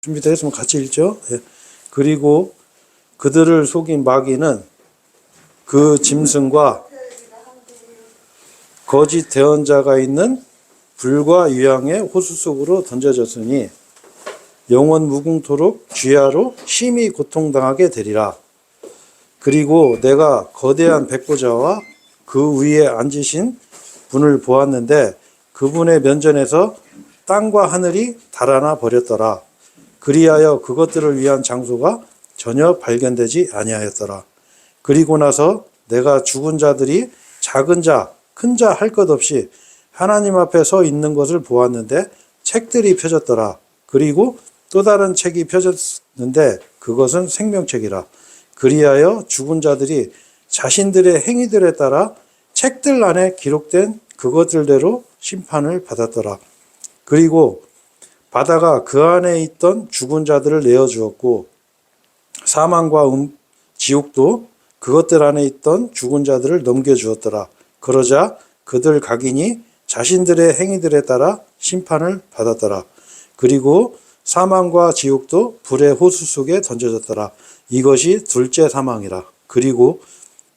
준비되었으면 같이 읽죠. 예. 그리고 그들을 속인 마귀는 그 짐승과 거짓 대언자가 있는 불과 유황의 호수 속으로 던져졌으니 영원 무궁토록 쥐하로 심히 고통당하게 되리라. 그리고 내가 거대한 백보자와 그 위에 앉으신 분을 보았는데 그분의 면전에서 땅과 하늘이 달아나 버렸더라. 그리하여 그것들을 위한 장소가 전혀 발견되지 아니하였더라. 그리고 나서 내가 죽은 자들이 작은 자, 큰 자 할 것 없이 하나님 앞에 서 있는 것을 보았는데 책들이 펴졌더라. 그리고 또 다른 책이 펴졌는데 그것은 생명책이라. 그리하여 죽은 자들이 자신들의 행위들에 따라 책들 안에 기록된 그것들대로 심판을 받았더라. 그리고 바다가 그 안에 있던 죽은 자들을 내어주었고 사망과 지옥도 그것들 안에 있던 죽은 자들을 넘겨주었더라. 그러자 그들 각인이 자신들의 행위들에 따라 심판을 받았더라. 그리고 사망과 지옥도 불의 호수 속에 던져졌더라. 이것이 둘째 사망이라. 그리고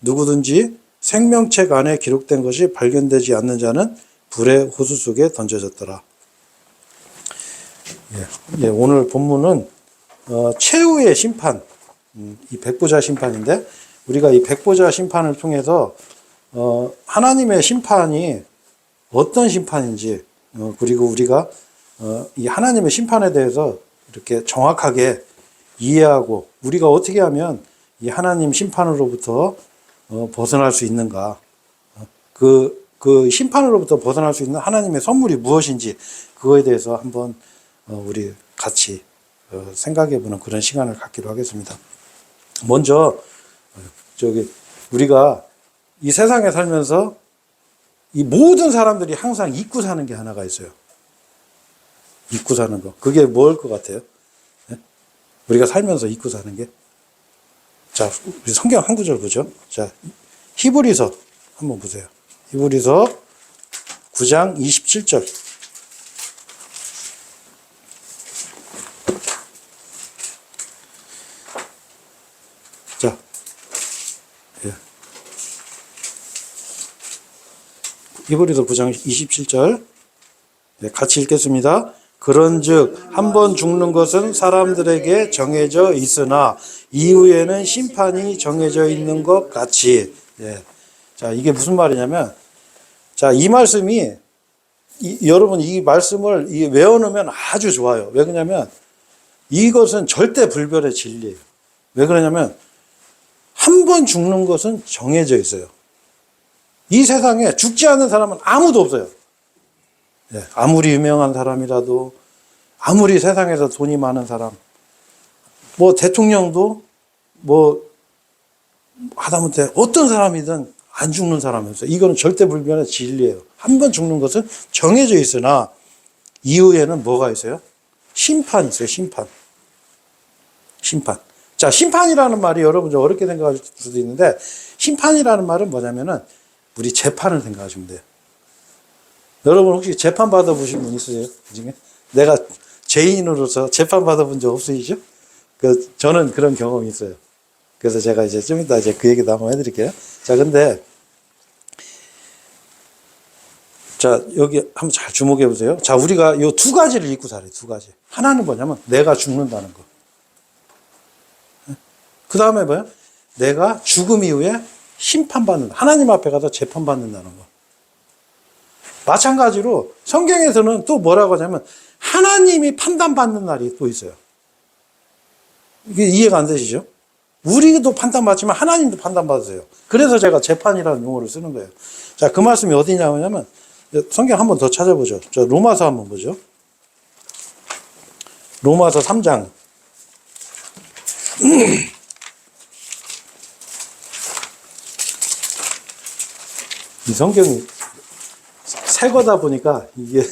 누구든지 생명책 안에 기록된 것이 발견되지 않는 자는 불의 호수 속에 던져졌더라. 예, 오늘 본문은 최후의 심판, 이 백보자 심판인데 우리가 이 백보자 심판을 통해서 하나님의 심판이 어떤 심판인지 그리고 우리가 이 하나님의 심판에 대해서 이렇게 정확하게 이해하고 우리가 어떻게 하면 이 하나님 심판으로부터 벗어날 수 있는가, 그 심판으로부터 벗어날 수 있는 하나님의 선물이 무엇인지 그거에 대해서 한번 우리 같이 생각해보는 그런 시간을 갖기로 하겠습니다. 먼저 우리가 이 세상에 살면서 이 모든 사람들이 항상 잊고 사는 게 하나가 있어요. 잊고 사는 거. 그게 뭘 것 같아요? 네? 우리가 살면서 잊고 사는 게. 자, 우리 성경 한 구절 보죠. 자, 히브리서 한번 보세요. 히브리서 9장 27절. 자, 예. 히브리서 9장 27절. 네, 같이 읽겠습니다. 그런즉 한 번 죽는 것은 사람들에게 정해져 있으나 이후에는 심판이 정해져 있는 것 같이. 예. 자, 이게 무슨 말이냐면, 자, 이 말씀이 여러분 이 말씀을 외워놓으면 아주 좋아요. 왜 그러냐면 이것은 절대 불변의 진리예요. 왜 그러냐면 한 번 죽는 것은 정해져 있어요. 이 세상에 죽지 않는 사람은 아무도 없어요. 예, 아무리 유명한 사람이라도, 아무리 세상에서 돈이 많은 사람, 뭐 대통령도 뭐 하다못해 어떤 사람이든 안 죽는 사람이 없어요. 이거는 절대 불변의 진리예요. 한 번 죽는 것은 정해져 있으나 이후에는 뭐가 있어요? 심판이 있어요. 심판. 자, 심판이라는 말이 여러분 좀 어렵게 생각할 수도 있는데 심판이라는 말은 뭐냐면은 우리 재판을 생각하시면 돼요. 여러분 혹시 재판 받아보신 분 있으세요? 그 중에? 내가 죄인으로서 재판 받아본 적 없으시죠? 저는 그런 경험이 있어요. 그래서 제가 이제 좀 이따 그 얘기도 한번 해드릴게요. 자, 근데, 자, 여기 한번 잘 주목해 보세요. 자, 우리가 요 두 가지를 잊고 살아요. 두 가지. 하나는 뭐냐면 내가 죽는다는 거. 그 다음에 뭐야? 내가 죽음 이후에 심판받는다. 하나님 앞에 가서 재판받는다는 거. 마찬가지로 성경에서는 또 뭐라고 하냐면 하나님이 판단받는 날이 또 있어요. 이게 이해가 안 되시죠? 우리도 판단받지만 하나님도 판단받으세요. 그래서 제가 재판이라는 용어를 쓰는 거예요. 자, 그 말씀이 어디냐면 성경 한번 더 찾아보죠. 저 로마서 한번 보죠. 로마서 3장. 이 성경이 새 거다 보니까 이게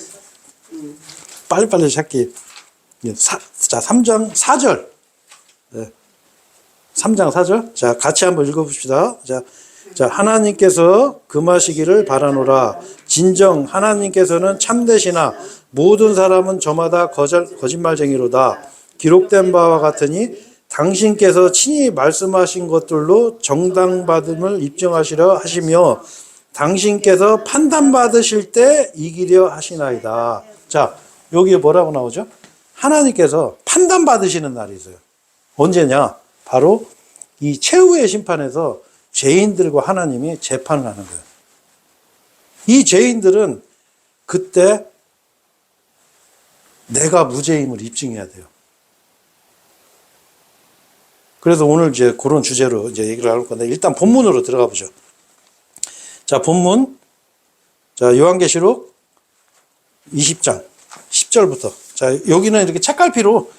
빨리빨리 찾기. 자, 3장 4절. 네. 3장 4절. 자, 같이 한번 읽어봅시다. 자, 하나님께서 금하시기를 바라노라. 진정 하나님께서는 참되시나 모든 사람은 저마다 거짓말쟁이로다. 기록된 바와 같으니 당신께서 친히 말씀하신 것들로 정당받음을 입증하시려 하시며 당신께서 판단받으실 때 이기려 하시나이다. 자, 여기에 뭐라고 나오죠? 하나님께서 판단받으시는 날이 있어요. 언제냐? 바로 이 최후의 심판에서 죄인들과 하나님이 재판을 하는 거예요. 이 죄인들은 그때 내가 무죄임을 입증해야 돼요. 그래서 오늘 이제 그런 주제로 이제 얘기를 할 건데, 일단 본문으로 들어가 보죠. 자, 본문. 자, 요한계시록 20장 10절부터. 자, 여기는 이렇게 책갈피로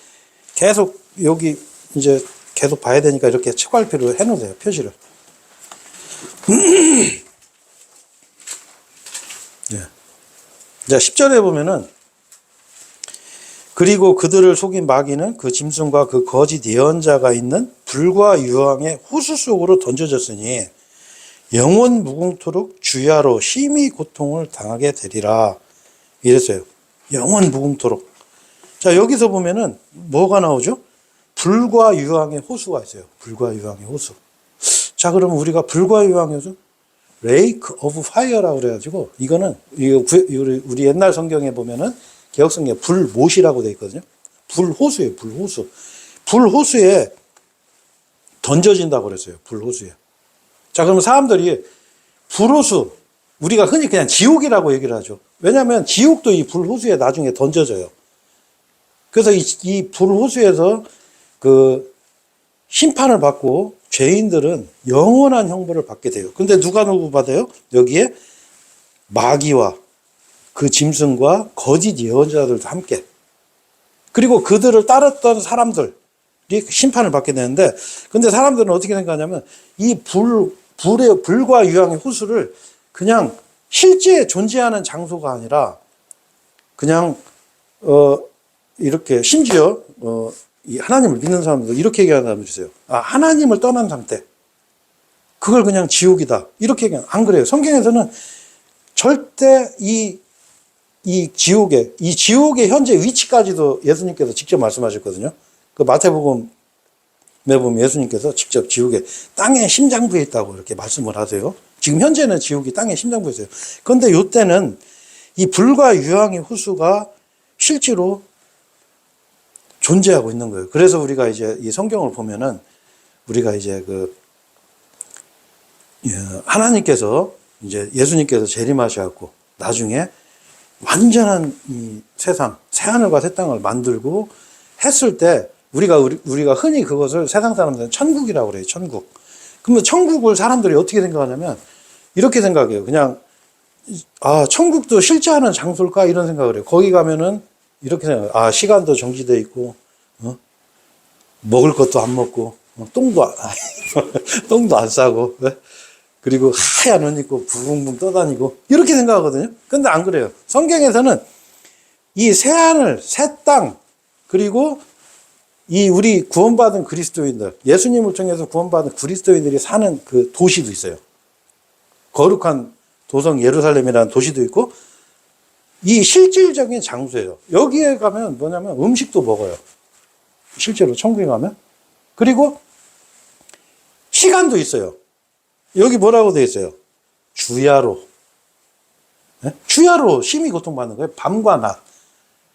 계속 여기 이제 계속 봐야 되니까 이렇게 책갈피로 해 놓으세요. 표시를. 네. 자, 10절에 보면은 그리고 그들을 속인 마귀는 그 짐승과 그 거짓 예언자가 있는 불과 유황의 호수 속으로 던져졌으니 영원 무궁토록 주야로 심히 고통을 당하게 되리라. 이랬어요. 영원 무궁토록. 자, 여기서 보면은 뭐가 나오죠? 불과 유황의 호수가 있어요. 불과 유황의 호수. 자, 그러면 우리가 불과 유황의 호수? Lake of Fire라고 그래가지고, 이거는, 우리 옛날 성경에 보면은, 개혁성경에 불못이라고 되어 있거든요. 불호수예요, 불호수. 불호수에 던져진다고 그랬어요, 불호수에. 자, 그러면 사람들이 불호수, 우리가 흔히 그냥 지옥이라고 얘기를 하죠. 왜냐하면 지옥도 이 불호수에 나중에 던져져요. 그래서 이 불호수에서 그 심판을 받고 죄인들은 영원한 형벌을 받게 돼요. 근데 누가 받아요? 여기에 마귀와 그 짐승과 거짓 예언자들도 함께. 그리고 그들을 따랐던 사람들이 심판을 받게 되는데, 근데 사람들은 어떻게 생각하냐면, 이 불과 유황의 호수를 그냥 실제 존재하는 장소가 아니라, 그냥, 이렇게, 심지어, 이 하나님을 믿는 사람들 이렇게 얘기하는 사람들 있어요. 아, 하나님을 떠난 상태. 그걸 그냥 지옥이다. 이렇게 얘기하는, 안 그래요. 성경에서는 절대 이 지옥의 현재 위치까지도 예수님께서 직접 말씀하셨거든요. 그 마태복음에 보면 예수님께서 직접 지옥의 땅의 심장부에 있다고 이렇게 말씀을 하세요. 지금 현재는 지옥이 땅의 심장부에 있어요. 그런데 이때는 이 불과 유황의 호수가 실제로 존재하고 있는 거예요. 그래서 우리가 이제 이 성경을 보면은 우리가 이제 하나님께서 이제 예수님께서 재림하셔갖고 나중에 완전한 이 세상, 새하늘과 새 땅을 만들고 했을 때 우리가 흔히 그것을 세상 사람들은 천국이라고 그래요. 천국. 그러면 천국을 사람들이 어떻게 생각하냐면 이렇게 생각해요. 그냥 아, 천국도 실제하는 장소일까 이런 생각을 해요. 거기 가면은 이렇게 생각해요. 아, 시간도 정지돼 있고 먹을 것도 안 먹고 똥도 안 싸고 그리고 하얀 옷 입고 붕붕 떠다니고 이렇게 생각하거든요. 근데 안 그래요. 성경에서는 이 새하늘, 새 땅, 그리고 이 우리 구원받은 그리스도인들, 예수님을 통해서 구원받은 그리스도인들이 사는 그 도시도 있어요. 거룩한 도성 예루살렘이라는 도시도 있고, 이 실질적인 장소예요. 여기에 가면 뭐냐면 음식도 먹어요. 실제로 천국에 가면. 그리고 시간도 있어요. 여기 뭐라고 되어 있어요? 주야로. 네? 주야로 심히 고통받는 거예요. 밤과 낮.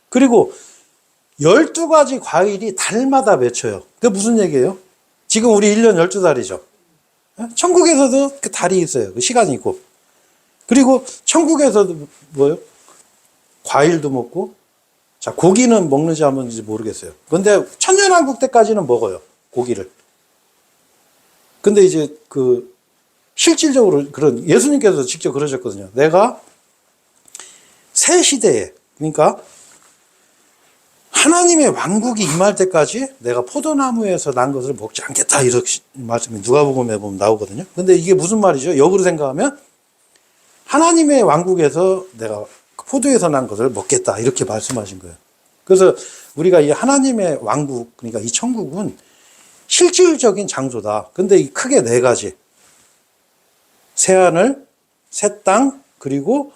그리고 12가지 과일이 달마다 맺혀요. 그게 무슨 얘기예요? 지금 우리 1년 12달이죠. 네? 천국에서도 그 달이 있어요. 그 시간이 있고. 그리고 천국에서도 뭐예요? 과일도 먹고, 자, 고기는 먹는지 안 먹는지 모르겠어요. 근데 천년왕국 때까지는 먹어요. 고기를. 근데 이제 실질적으로 그런 예수님께서 직접 그러셨거든요. 내가 새 시대에, 그러니까 하나님의 왕국이 임할 때까지 내가 포도나무에서 난 것을 먹지 않겠다 이렇게 말씀이 누가복음에 보면 나오거든요. 근데 이게 무슨 말이죠? 역으로 생각하면 하나님의 왕국에서 내가 포도에서 난 것을 먹겠다 이렇게 말씀하신 거예요. 그래서 우리가 이 하나님의 왕국, 그러니까 이 천국은 실질적인 장소다. 근데 크게 4가지. 새하늘, 새 땅, 그리고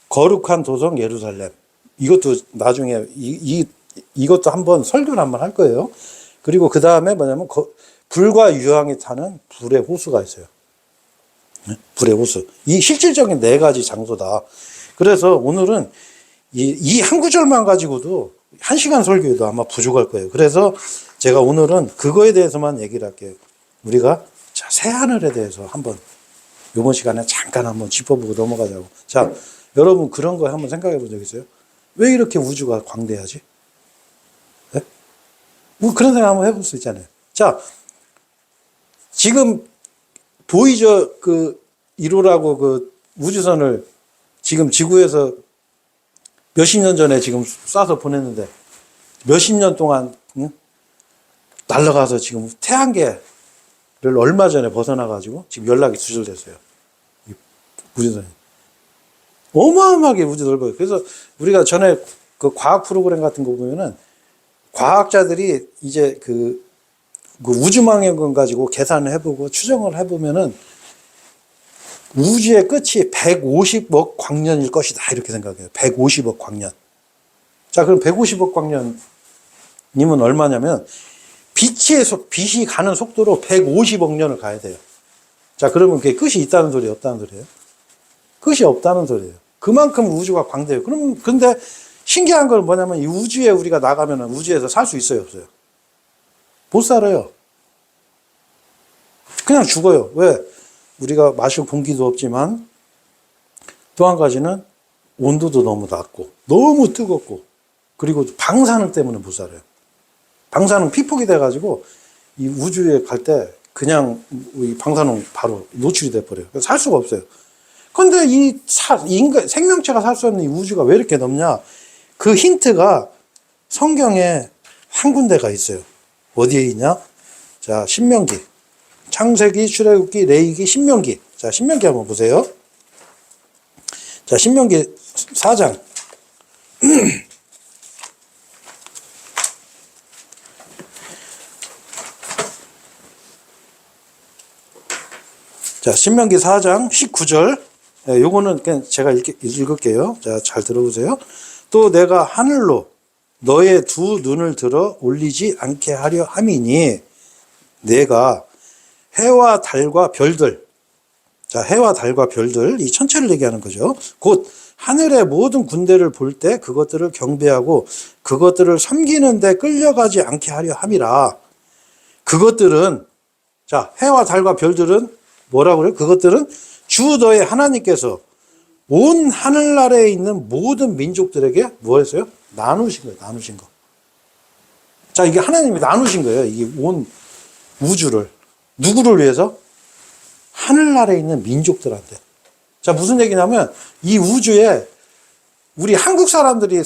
거룩한 도성 예루살렘. 이것도 나중에 이 이것도 한번 설교를 한번 할 거예요. 그리고 그 다음에 뭐냐면 불과 유황이 타는 불의 호수가 있어요. 불의 호수. 이 실질적인 네 가지 장소다. 그래서 오늘은 이 한 구절만 가지고도 1시간 설교에도 아마 부족할 거예요. 그래서 제가 오늘은 그거에 대해서만 얘기를 할게요. 우리가 자, 새하늘에 대해서 한번 이번 시간에 잠깐 한번 짚어보고 넘어가자고. 자, 여러분 그런 거 한번 생각해 본 적 있어요? 왜 이렇게 우주가 광대하지? 네? 뭐 그런 생각 한번 해볼 수 있잖아요. 자, 지금 보이저 1호라고 그 우주선을 지금 지구에서 몇십 년 전에 지금 쏴서 보냈는데 몇십 년 동안 날아가서 지금 태양계를 얼마 전에 벗어나가지고 지금 연락이 두절됐어요. 우주선이. 어마어마하게 우주 넓어요. 그래서 우리가 전에 그 과학 프로그램 같은 거 보면은 과학자들이 이제 그 우주망원경 가지고 계산을 해보고 추정을 해보면은 우주의 끝이 150억 광년일 것이다. 이렇게 생각해요. 150억 광년. 자, 그럼 150억 광년이면 얼마냐면 빛이 가는 속도로 150억 년을 가야 돼요. 자, 그러면 그게 끝이 있다는 소리예요? 없다는 소리예요? 끝이 없다는 소리예요. 그만큼 우주가 광대해요. 그러면 근데 신기한 건 뭐냐면 이 우주에 우리가 나가면 우주에서 살 수 있어요? 없어요? 못 살아요. 그냥 죽어요. 왜? 우리가 마실 공기도 없지만 또 한 가지는 온도도 너무 낮고 너무 뜨겁고 그리고 방사능 때문에 못 살아요. 방사능 피폭이 돼가지고 이 우주에 갈 때 그냥 이 방사능 바로 노출이 돼버려요. 그래서 살 수가 없어요. 근데 인간, 생명체가 살 수 없는 이 우주가 왜 이렇게 넓냐? 그 힌트가 성경에 한 군데가 있어요. 어디에 있냐? 자, 신명기. 창세기, 출애굽기, 레위기, 신명기. 자, 신명기 한번 보세요. 자, 신명기 4장. 자, 신명기 4장 19절. 네, 요거는 그냥 제가 읽을게요. 자, 잘 들어보세요. 또 내가 하늘로 너의 두 눈을 들어 올리지 않게 하려 함이니 내가 해와 달과 별들, 자, 해와 달과 별들, 이 천체를 얘기하는 거죠. 곧 하늘의 모든 군대를 볼 때 그것들을 경배하고 그것들을 섬기는데 끌려가지 않게 하려 함이라. 그것들은, 자, 해와 달과 별들은 뭐라고 그래요? 그것들은 주 너의 하나님께서 온 하늘 아래에 있는 모든 민족들에게 뭐 했어요? 나누신 거예요. 나누신 거. 자, 이게 하나님이 나누신 거예요. 이게 온 우주를. 누구를 위해서? 하늘 아래에 있는 민족들한테. 자, 무슨 얘기냐면 이 우주에 우리 한국 사람들이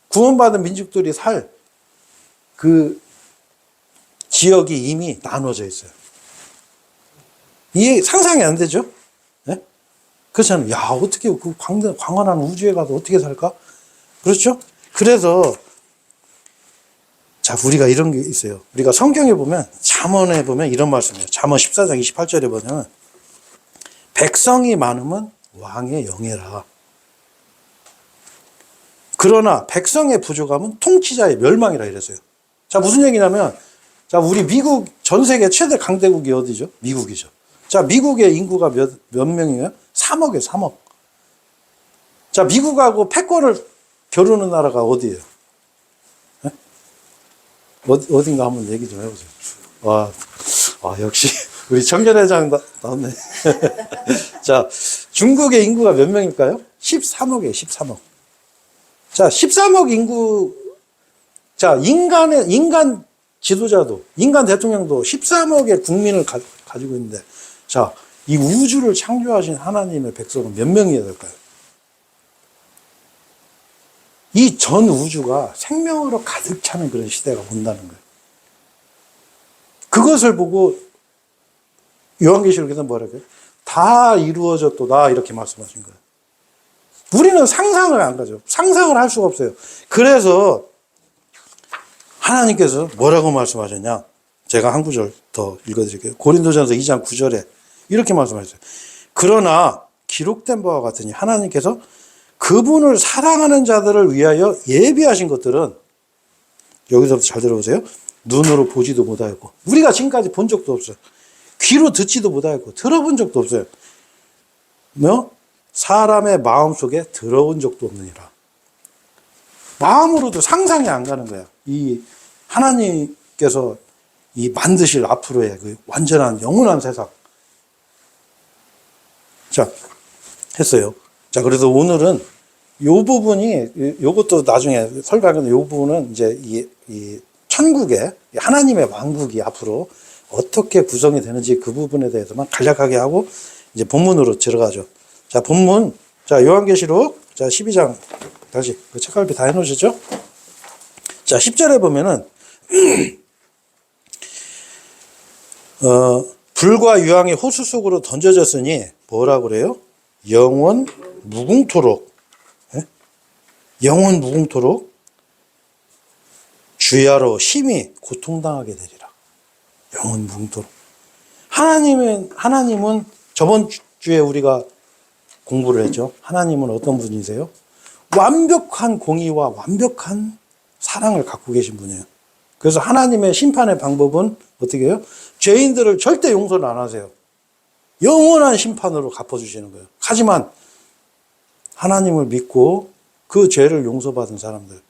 구원받은 민족들이 살 그 지역이 이미 나눠져 있어요. 이게 상상이 안 되죠? 네? 그렇잖아요. 야, 어떻게 그 광활한 우주에 가서 어떻게 살까? 그렇죠? 그래서 자, 우리가 이런 게 있어요. 우리가 성경에 보면, 잠언에 보면 이런 말씀이에요. 잠언 14장 28절에 보면, 백성이 많으면 왕의 영예라. 그러나 백성의 부족함은 통치자의 멸망이라 이랬어요. 자, 무슨 얘기냐면, 자, 우리 미국 전 세계 최대 강대국이 어디죠? 미국이죠. 자, 미국의 인구가 몇 명이에요? 3억이에요, 3억. 자, 미국하고 패권을 겨루는 나라가 어디예요? 어딘가 한번 얘기 좀 해보세요. 와, 역시 우리 청년회장 나왔네. 자, 중국의 인구가 몇 명일까요? 13억이에요, 13억. 자, 13억 인구, 자, 인간 지도자도, 인간 대통령도 13억의 국민을 가지고 있는데, 자, 이 우주를 창조하신 하나님의 백성은 몇 명이어야 될까요? 이 전 우주가 생명으로 가득 차는 그런 시대가 온다는 거예요. 그것을 보고 요한계시록에서 뭐라고 해요? 다 이루어졌도다 이렇게 말씀하신 거예요. 우리는 상상을 안 가죠. 상상을 할 수가 없어요. 그래서 하나님께서 뭐라고 말씀하셨냐? 제가 한 구절 더 읽어드릴게요. 고린도전서 2장 9절에 이렇게 말씀하셨어요. 그러나 기록된 바와 같으니 하나님께서 그분을 사랑하는 자들을 위하여 예비하신 것들은, 여기서부터 잘 들어보세요. 눈으로 보지도 못하였고, 우리가 지금까지 본 적도 없어요. 귀로 듣지도 못하였고, 들어본 적도 없어요. 뭐? 사람의 마음속에 들어온 적도 없느니라. 마음으로도 상상이 안 가는 거야. 이 하나님께서 이 만드실 앞으로의 그 완전한 영원한 세상. 자, 했어요. 자, 그래서 오늘은 요 부분이, 요것도 나중에 설명하는 요 부분은 이제 이 천국의 하나님의 왕국이 앞으로 어떻게 구성이 되는지 그 부분에 대해서만 간략하게 하고 이제 본문으로 들어가죠. 자, 본문. 자, 요한계시록. 자, 12장. 다시. 그 책갈피 다 해놓으셨죠? 자, 10절에 보면은, 불과 유황이 호수 속으로 던져졌으니 뭐라 그래요? 영원 무궁토록. 예? 영원 무궁토록 주야로 심히 고통당하게 되리라. 영원 무궁토록. 하나님은 저번 주에 우리가 공부를 했죠. 하나님은 어떤 분이세요? 완벽한 공의와 완벽한 사랑을 갖고 계신 분이에요. 그래서 하나님의 심판의 방법은 어떻게 해요? 죄인들을 절대 용서를 안 하세요. 영원한 심판으로 갚아주시는 거예요. 하지만 하나님을 믿고 그 죄를 용서받은 사람들,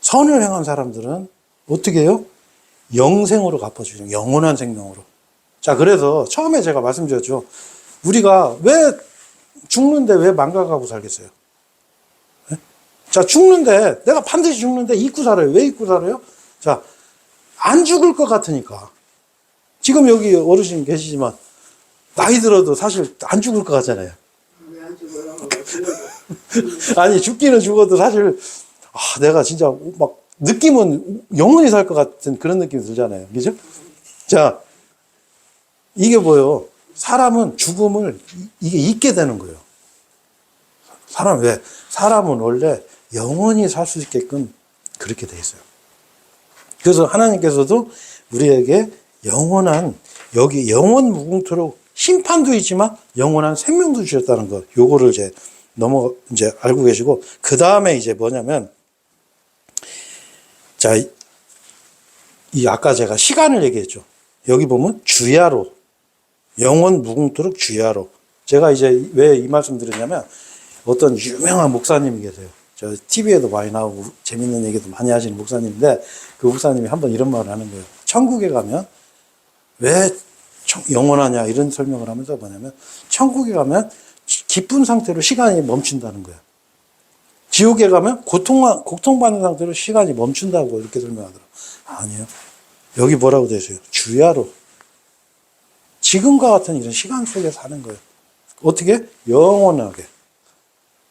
선을 행한 사람들은 어떻게 해요? 영생으로 갚아주시는 거예요. 영원한 생명으로. 자, 그래서 처음에 제가 말씀드렸죠. 우리가 왜 죽는데 왜 망각하고 살겠어요? 네? 자, 죽는데, 내가 반드시 죽는데 잊고 살아요. 왜 잊고 살아요? 자, 안 죽을 것 같으니까. 지금 여기 어르신 계시지만, 나이 들어도 사실 안 죽을 것 같잖아요. 왜 안 죽어요? 아니, 죽기는 죽어도 사실, 내가 진짜 막, 느낌은 영원히 살 것 같은 그런 느낌이 들잖아요. 그죠? 자, 이게 뭐예요? 사람은 죽음을 이게 잊게 되는 거예요. 왜? 사람은 원래 영원히 살 수 있게끔 그렇게 돼 있어요. 그래서 하나님께서도 우리에게 영원한, 여기 영원 무궁토록 심판도 있지만 영원한 생명도 주셨다는 것. 요거를 이제 알고 계시고, 그 다음에 이제 뭐냐면, 자, 아까 제가 시간을 얘기했죠. 여기 보면 주야로. 영원 무궁토록 주야로. 제가 이제 왜 이 말씀 드렸냐면, 어떤 유명한 목사님이 계세요. 저 TV에도 많이 나오고 재밌는 얘기도 많이 하시는 목사님인데, 그 목사님이 한번 이런 말을 하는 거예요. 천국에 가면 왜 영원하냐 이런 설명을 하면서 뭐냐면, 천국에 가면 기쁜 상태로 시간이 멈춘다는 거예요. 지옥에 가면 고통받는 상태로 시간이 멈춘다고 이렇게 설명하더라고요. 아니에요. 여기 뭐라고 되어 있어요? 주야로. 지금과 같은 이런 시간 속에 사는 거예요. 어떻게? 영원하게.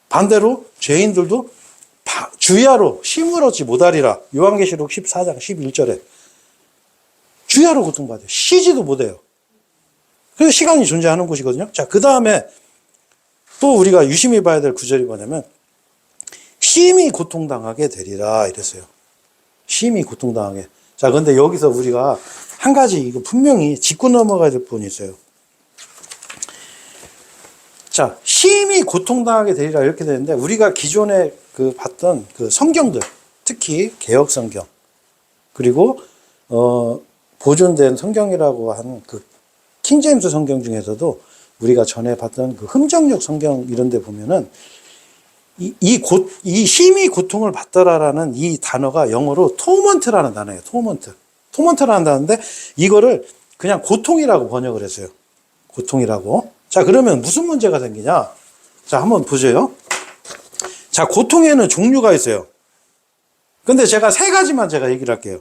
반대로 죄인들도 주야로 쉼을 얻지 못하리라. 요한계시록 14장 11절에 주야로 고통받아요. 쉬지도 못해요. 그래서 시간이 존재하는 곳이거든요. 자, 그 다음에 또 우리가 유심히 봐야 될 구절이 뭐냐면, 심히 고통당하게 되리라 이랬어요. 심히 고통당하게. 자, 근데 여기서 우리가 한 가지 이거 분명히 짚고 넘어가야 될 부분이 있어요. 자, 심히 고통당하게 되리라 이렇게 되는데, 우리가 기존에 봤던 그 성경들, 특히 개역 성경, 그리고 보존된 성경이라고 한 그 킹제임스 성경 중에서도 우리가 전에 봤던 그 흠정역 성경 이런 데 보면은 이 심히 고통을 받더라라는 이 단어가 영어로 토먼트라는 단어예요. 토먼트라는 단어인데, 이거를 그냥 고통이라고 번역을 했어요. 고통이라고. 자, 그러면 무슨 문제가 생기냐? 자, 한번 보세요. 자, 고통에는 종류가 있어요. 근데 제가 세 가지만 제가 얘기를 할게요.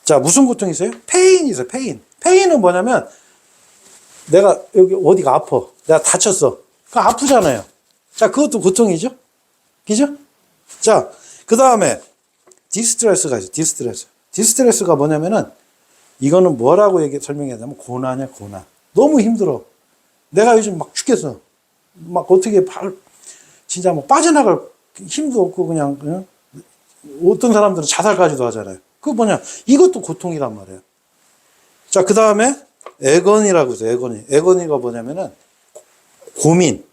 자, 무슨 고통이 있어요? 페인이 있어요, 페인. 페인은 뭐냐면, 내가 여기 어디가 아파. 내가 다쳤어. 그 아프잖아요. 자, 그것도 고통이죠? 그죠? 자, 그 다음에 디스트레스가 있어요. 디스트레스가 뭐냐면은, 이거는 뭐라고 설명해야 되냐면, 고난이야, 고난. 너무 힘들어. 내가 요즘 막 죽겠어. 막 어떻게 진짜 뭐 빠져나갈 힘도 없고 그냥, 응? 어떤 사람들은 자살까지도 하잖아요. 그거 뭐냐? 이것도 고통이란 말이에요. 자, 그 다음에 애건이라고 해서 애건이가 뭐냐면은 고민.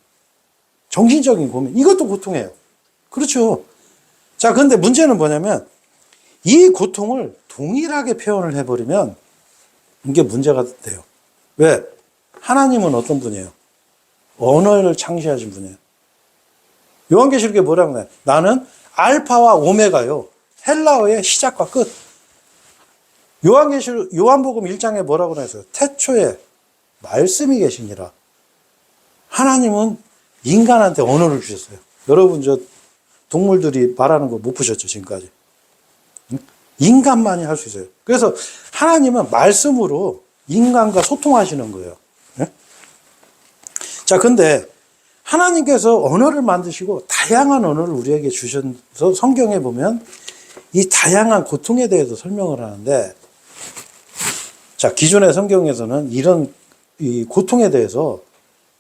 정신적인 고민, 이것도 고통이에요. 그렇죠. 자, 근데 문제는 뭐냐면 이 고통을 동일하게 표현을 해버리면 이게 문제가 돼요. 왜? 하나님은 어떤 분이에요? 언어를 창시하신 분이에요. 요한계시록에 뭐라고 해요? 나는 알파와 오메가요. 헬라어의 시작과 끝. 요한복음 1장에 뭐라고 했어요? 태초에 말씀이 계시니라. 하나님은 인간한테 언어를 주셨어요. 여러분 저 동물들이 말하는 거 못 보셨죠, 지금까지? 인간만이 할 수 있어요. 그래서 하나님은 말씀으로 인간과 소통하시는 거예요. 자, 근데 하나님께서 언어를 만드시고 다양한 언어를 우리에게 주셔서 성경에 보면 이 다양한 고통에 대해서 설명을 하는데, 자, 기존의 성경에서는 이런 이 고통에 대해서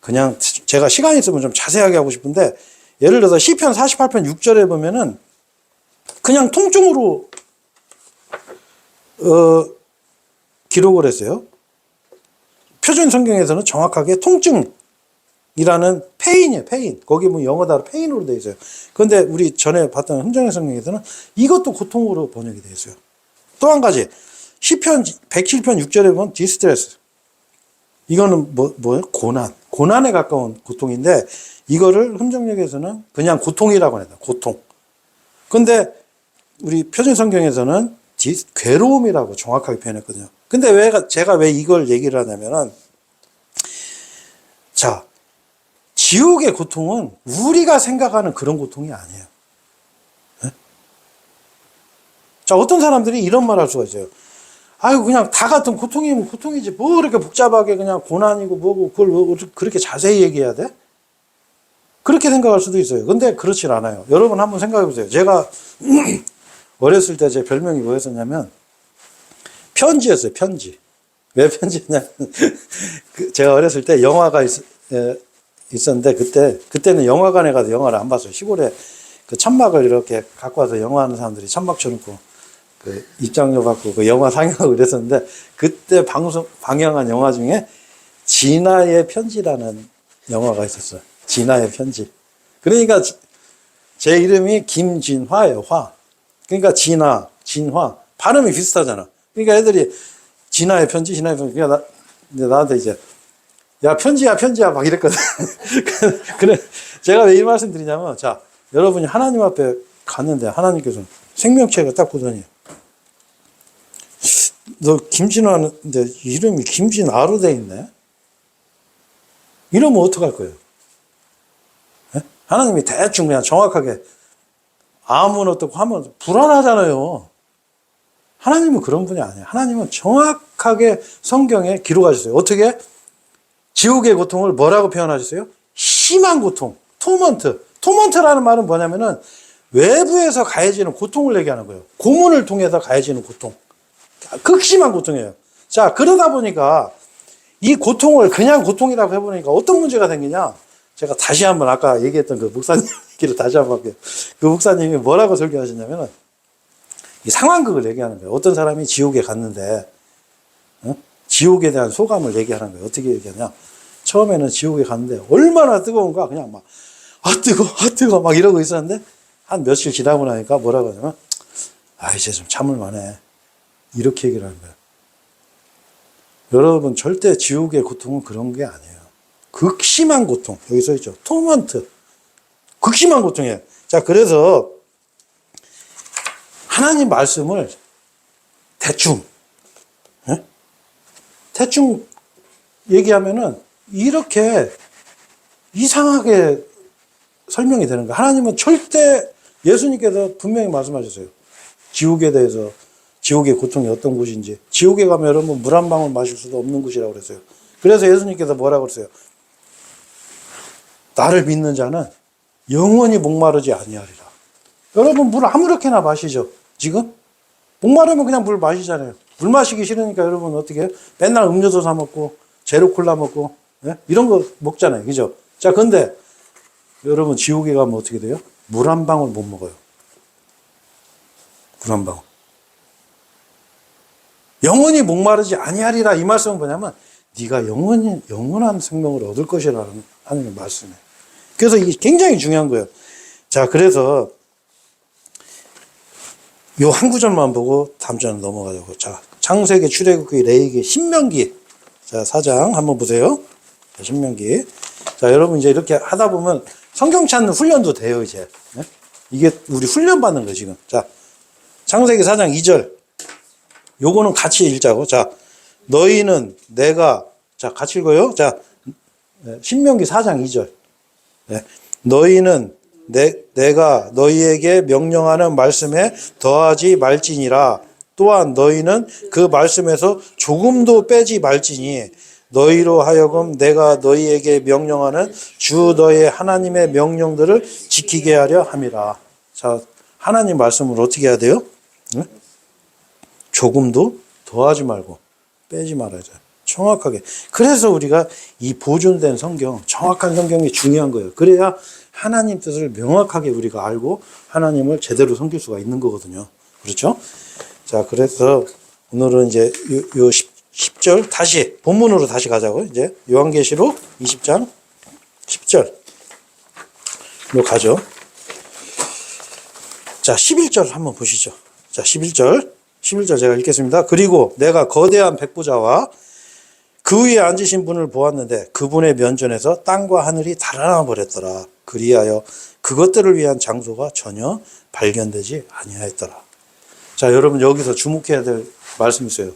그냥 제가 시간이 있으면 좀 자세하게 하고 싶은데, 예를 들어서 시편 48편 6절에 보면은 그냥 통증으로 기록을 했어요. 표준 성경에서는 정확하게 통증이라는 페인이에요, 페인. 거기 뭐 영어다로 페인으로 되어 있어요. 그런데 우리 전에 봤던 흥정의 성경에서는 이것도 고통으로 번역이 되어 있어요. 또 한 가지, 시편 107편 6절에 보면 디스트레스. 이거는 뭐예요? 고난에 가까운 고통인데, 이거를 흥정역에서는 그냥 고통이라고 해요. 고통. 근데 우리 표준 성경에서는 괴로움이라고 정확하게 표현했거든요. 근데 제가 왜 이걸 얘기를 하냐면은, 자, 지옥의 고통은 우리가 생각하는 그런 고통이 아니에요. 네? 자, 어떤 사람들이 이런 말 할 수가 있어요. 아유, 그냥 다 같은 고통이면 고통이지. 뭐 그렇게 복잡하게 그냥 고난이고 뭐고 그걸 그렇게 자세히 얘기해야 돼? 그렇게 생각할 수도 있어요. 근데 그렇진 않아요. 여러분 한번 생각해 보세요. 제가 어렸을 때 제 별명이 뭐였었냐면 편지였어요. 편지. 왜 편지였냐면 제가 어렸을 때 영화가 있었는데 그때는 영화관에 가서 영화를 안 봤어요. 시골에 그 천막을 이렇게 갖고 와서 영화하는 사람들이 천막 쳐놓고 그 입장료 받고 그 영화 상영하고 그랬었는데, 그때 방영한 영화 중에 진아의 편지라는 영화가 있었어요. 진아의 편지. 그러니까 제 이름이 김진화예요. 화. 그러니까 진화. 발음이 비슷하잖아. 그러니까 애들이 진아의 편지. 그러니까 나한테 이제 야, 편지야 막 이랬거든. 그래, 제가 왜 이 말씀 드리냐면, 자, 여러분이 하나님 앞에 갔는데 하나님께서 생명책을 딱 보더니, 너 김진화인데 이름이 김진아로 돼 있네? 이러면 어떡할 거예요? 네? 하나님이 대충 그냥 정확하게 아무나 어떻고 하면 불안하잖아요. 하나님은 그런 분이 아니에요. 하나님은 정확하게 성경에 기록하셨어요. 어떻게? 지옥의 고통을 뭐라고 표현하셨어요? 심한 고통, 토먼트. 토먼트라는 말은 뭐냐면은 외부에서 가해지는 고통을 얘기하는 거예요. 고문을 통해서 가해지는 고통. 극심한 고통이에요. 자, 그러다 보니까 이 고통을 그냥 고통이라고 해보니까 어떤 문제가 생기냐? 제가 다시 한번 아까 얘기했던 그 목사님 얘기를 다시 한번 할게요. 그 목사님이 뭐라고 설교하셨냐면은 이 상황극을 얘기하는 거예요. 어떤 사람이 지옥에 갔는데, 지옥에 대한 소감을 얘기하는 거예요. 어떻게 얘기하냐? 처음에는 지옥에 갔는데 얼마나 뜨거운가? 그냥 막, 뜨거, 막 이러고 있었는데, 한 며칠 지나고 나니까 뭐라고 하냐면, 이제 좀 참을만해. 이렇게 얘기를 하는 거예요. 여러분, 절대 지옥의 고통은 그런 게 아니에요. 극심한 고통. 여기 써 있죠. 토먼트. 극심한 고통이에요. 자, 그래서 하나님 말씀을 대충 얘기하면은 이렇게 이상하게 설명이 되는 거예요. 하나님은 절대, 예수님께서 분명히 말씀하셨어요. 지옥에 대해서, 지옥의 고통이 어떤 곳인지. 지옥에 가면 여러분 물 한 방울 마실 수도 없는 곳이라고 그랬어요. 그래서 예수님께서 뭐라고 그랬어요? 나를 믿는 자는 영원히 목마르지 아니하리라. 여러분 물 아무렇게나 마시죠. 지금? 목마르면 그냥 물 마시잖아요. 물 마시기 싫으니까 여러분 어떻게 해요? 맨날 음료수 사 먹고 제로 콜라 먹고, 이런 거 먹잖아요. 그죠? 자, 근데 여러분 지옥에 가면 어떻게 돼요? 물 한 방울 못 먹어요. 물 한 방울. 영원히 목마르지 아니하리라. 이 말씀은 뭐냐면 네가 영원한 생명을 얻을 것이라는 하나님의 말씀이에요. 그래서 이게 굉장히 중요한 거예요. 자, 그래서 요 한 구절만 보고 다음 주는 넘어가자고. 자, 창세기, 출애굽기, 레위기, 신명기. 자, 4장 한번 보세요. 자, 신명기. 자, 여러분 이제 이렇게 하다 보면 성경 찾는 훈련도 돼요, 이제. 네? 이게 우리 훈련 받는 거예요, 지금. 자, 창세기 4장 2절. 요거는 같이 읽자고. 자, 너희는 내가, 자, 같이 읽어요. 자, 신명기 4장 2절. 네. 너희는 내가 너희에게 명령하는 말씀에 더하지 말지니라. 또한 너희는 그 말씀에서 조금도 빼지 말지니 너희로 하여금 내가 너희에게 명령하는 주 너희 하나님의 명령들을 지키게 하려 함이라. 자, 하나님 말씀을 어떻게 해야 돼요? 응? 조금도 더하지 말고 빼지 말아야 돼요. 정확하게. 그래서 우리가 이 보존된 성경, 정확한 성경이 중요한 거예요. 그래야 하나님 뜻을 명확하게 우리가 알고 하나님을 제대로 섬길 수가 있는 거거든요. 그렇죠? 자, 그래서 오늘은 이제 요 10절 다시 본문으로 다시 가자고요. 이제 요한계시록 20장 10절로 가죠. 자, 11절 한번 보시죠. 자, 11절 제가 읽겠습니다. 그리고 내가 거대한 백보자와 그 위에 앉으신 분을 보았는데 그분의 면전에서 땅과 하늘이 달아나 버렸더라. 그리하여 그것들을 위한 장소가 전혀 발견되지 아니하였더라. 자, 여러분 여기서 주목해야 될 말씀이 있어요.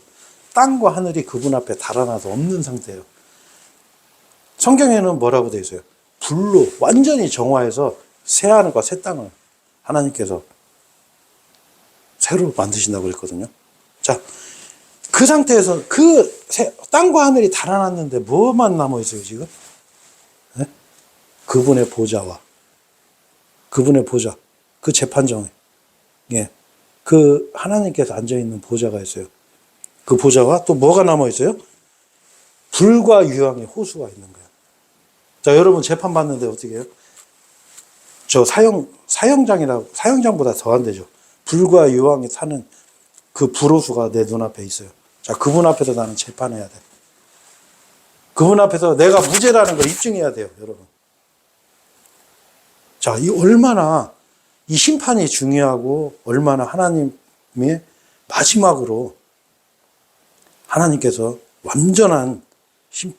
땅과 하늘이 그분 앞에 달아나서 없는 상태예요. 성경에는 뭐라고 되어 있어요? 불로 완전히 정화해서 새 하늘과 새 땅을 하나님께서 새로 만드신다고 그랬거든요. 자, 그 상태에서 땅과 하늘이 달아났는데 뭐만 남아있어요, 지금? 네? 그분의 보좌와 그분의 보좌, 그 재판정에, 예, 그 하나님께서 앉아있는 보좌가 있어요. 그 보좌와 또 뭐가 남아있어요? 불과 유황의 호수가 있는 거예요. 자, 여러분 재판받는데 어떻게 해요? 저 사형장보다 더한 데죠. 불과 유황이 사는 그 불호수가 내 눈앞에 있어요. 자, 그분 앞에서 나는 재판해야 돼. 그분 앞에서 내가 무죄라는 걸 입증해야 돼요, 여러분. 자, 이 얼마나 이 심판이 중요하고 얼마나 하나님의 마지막으로 하나님께서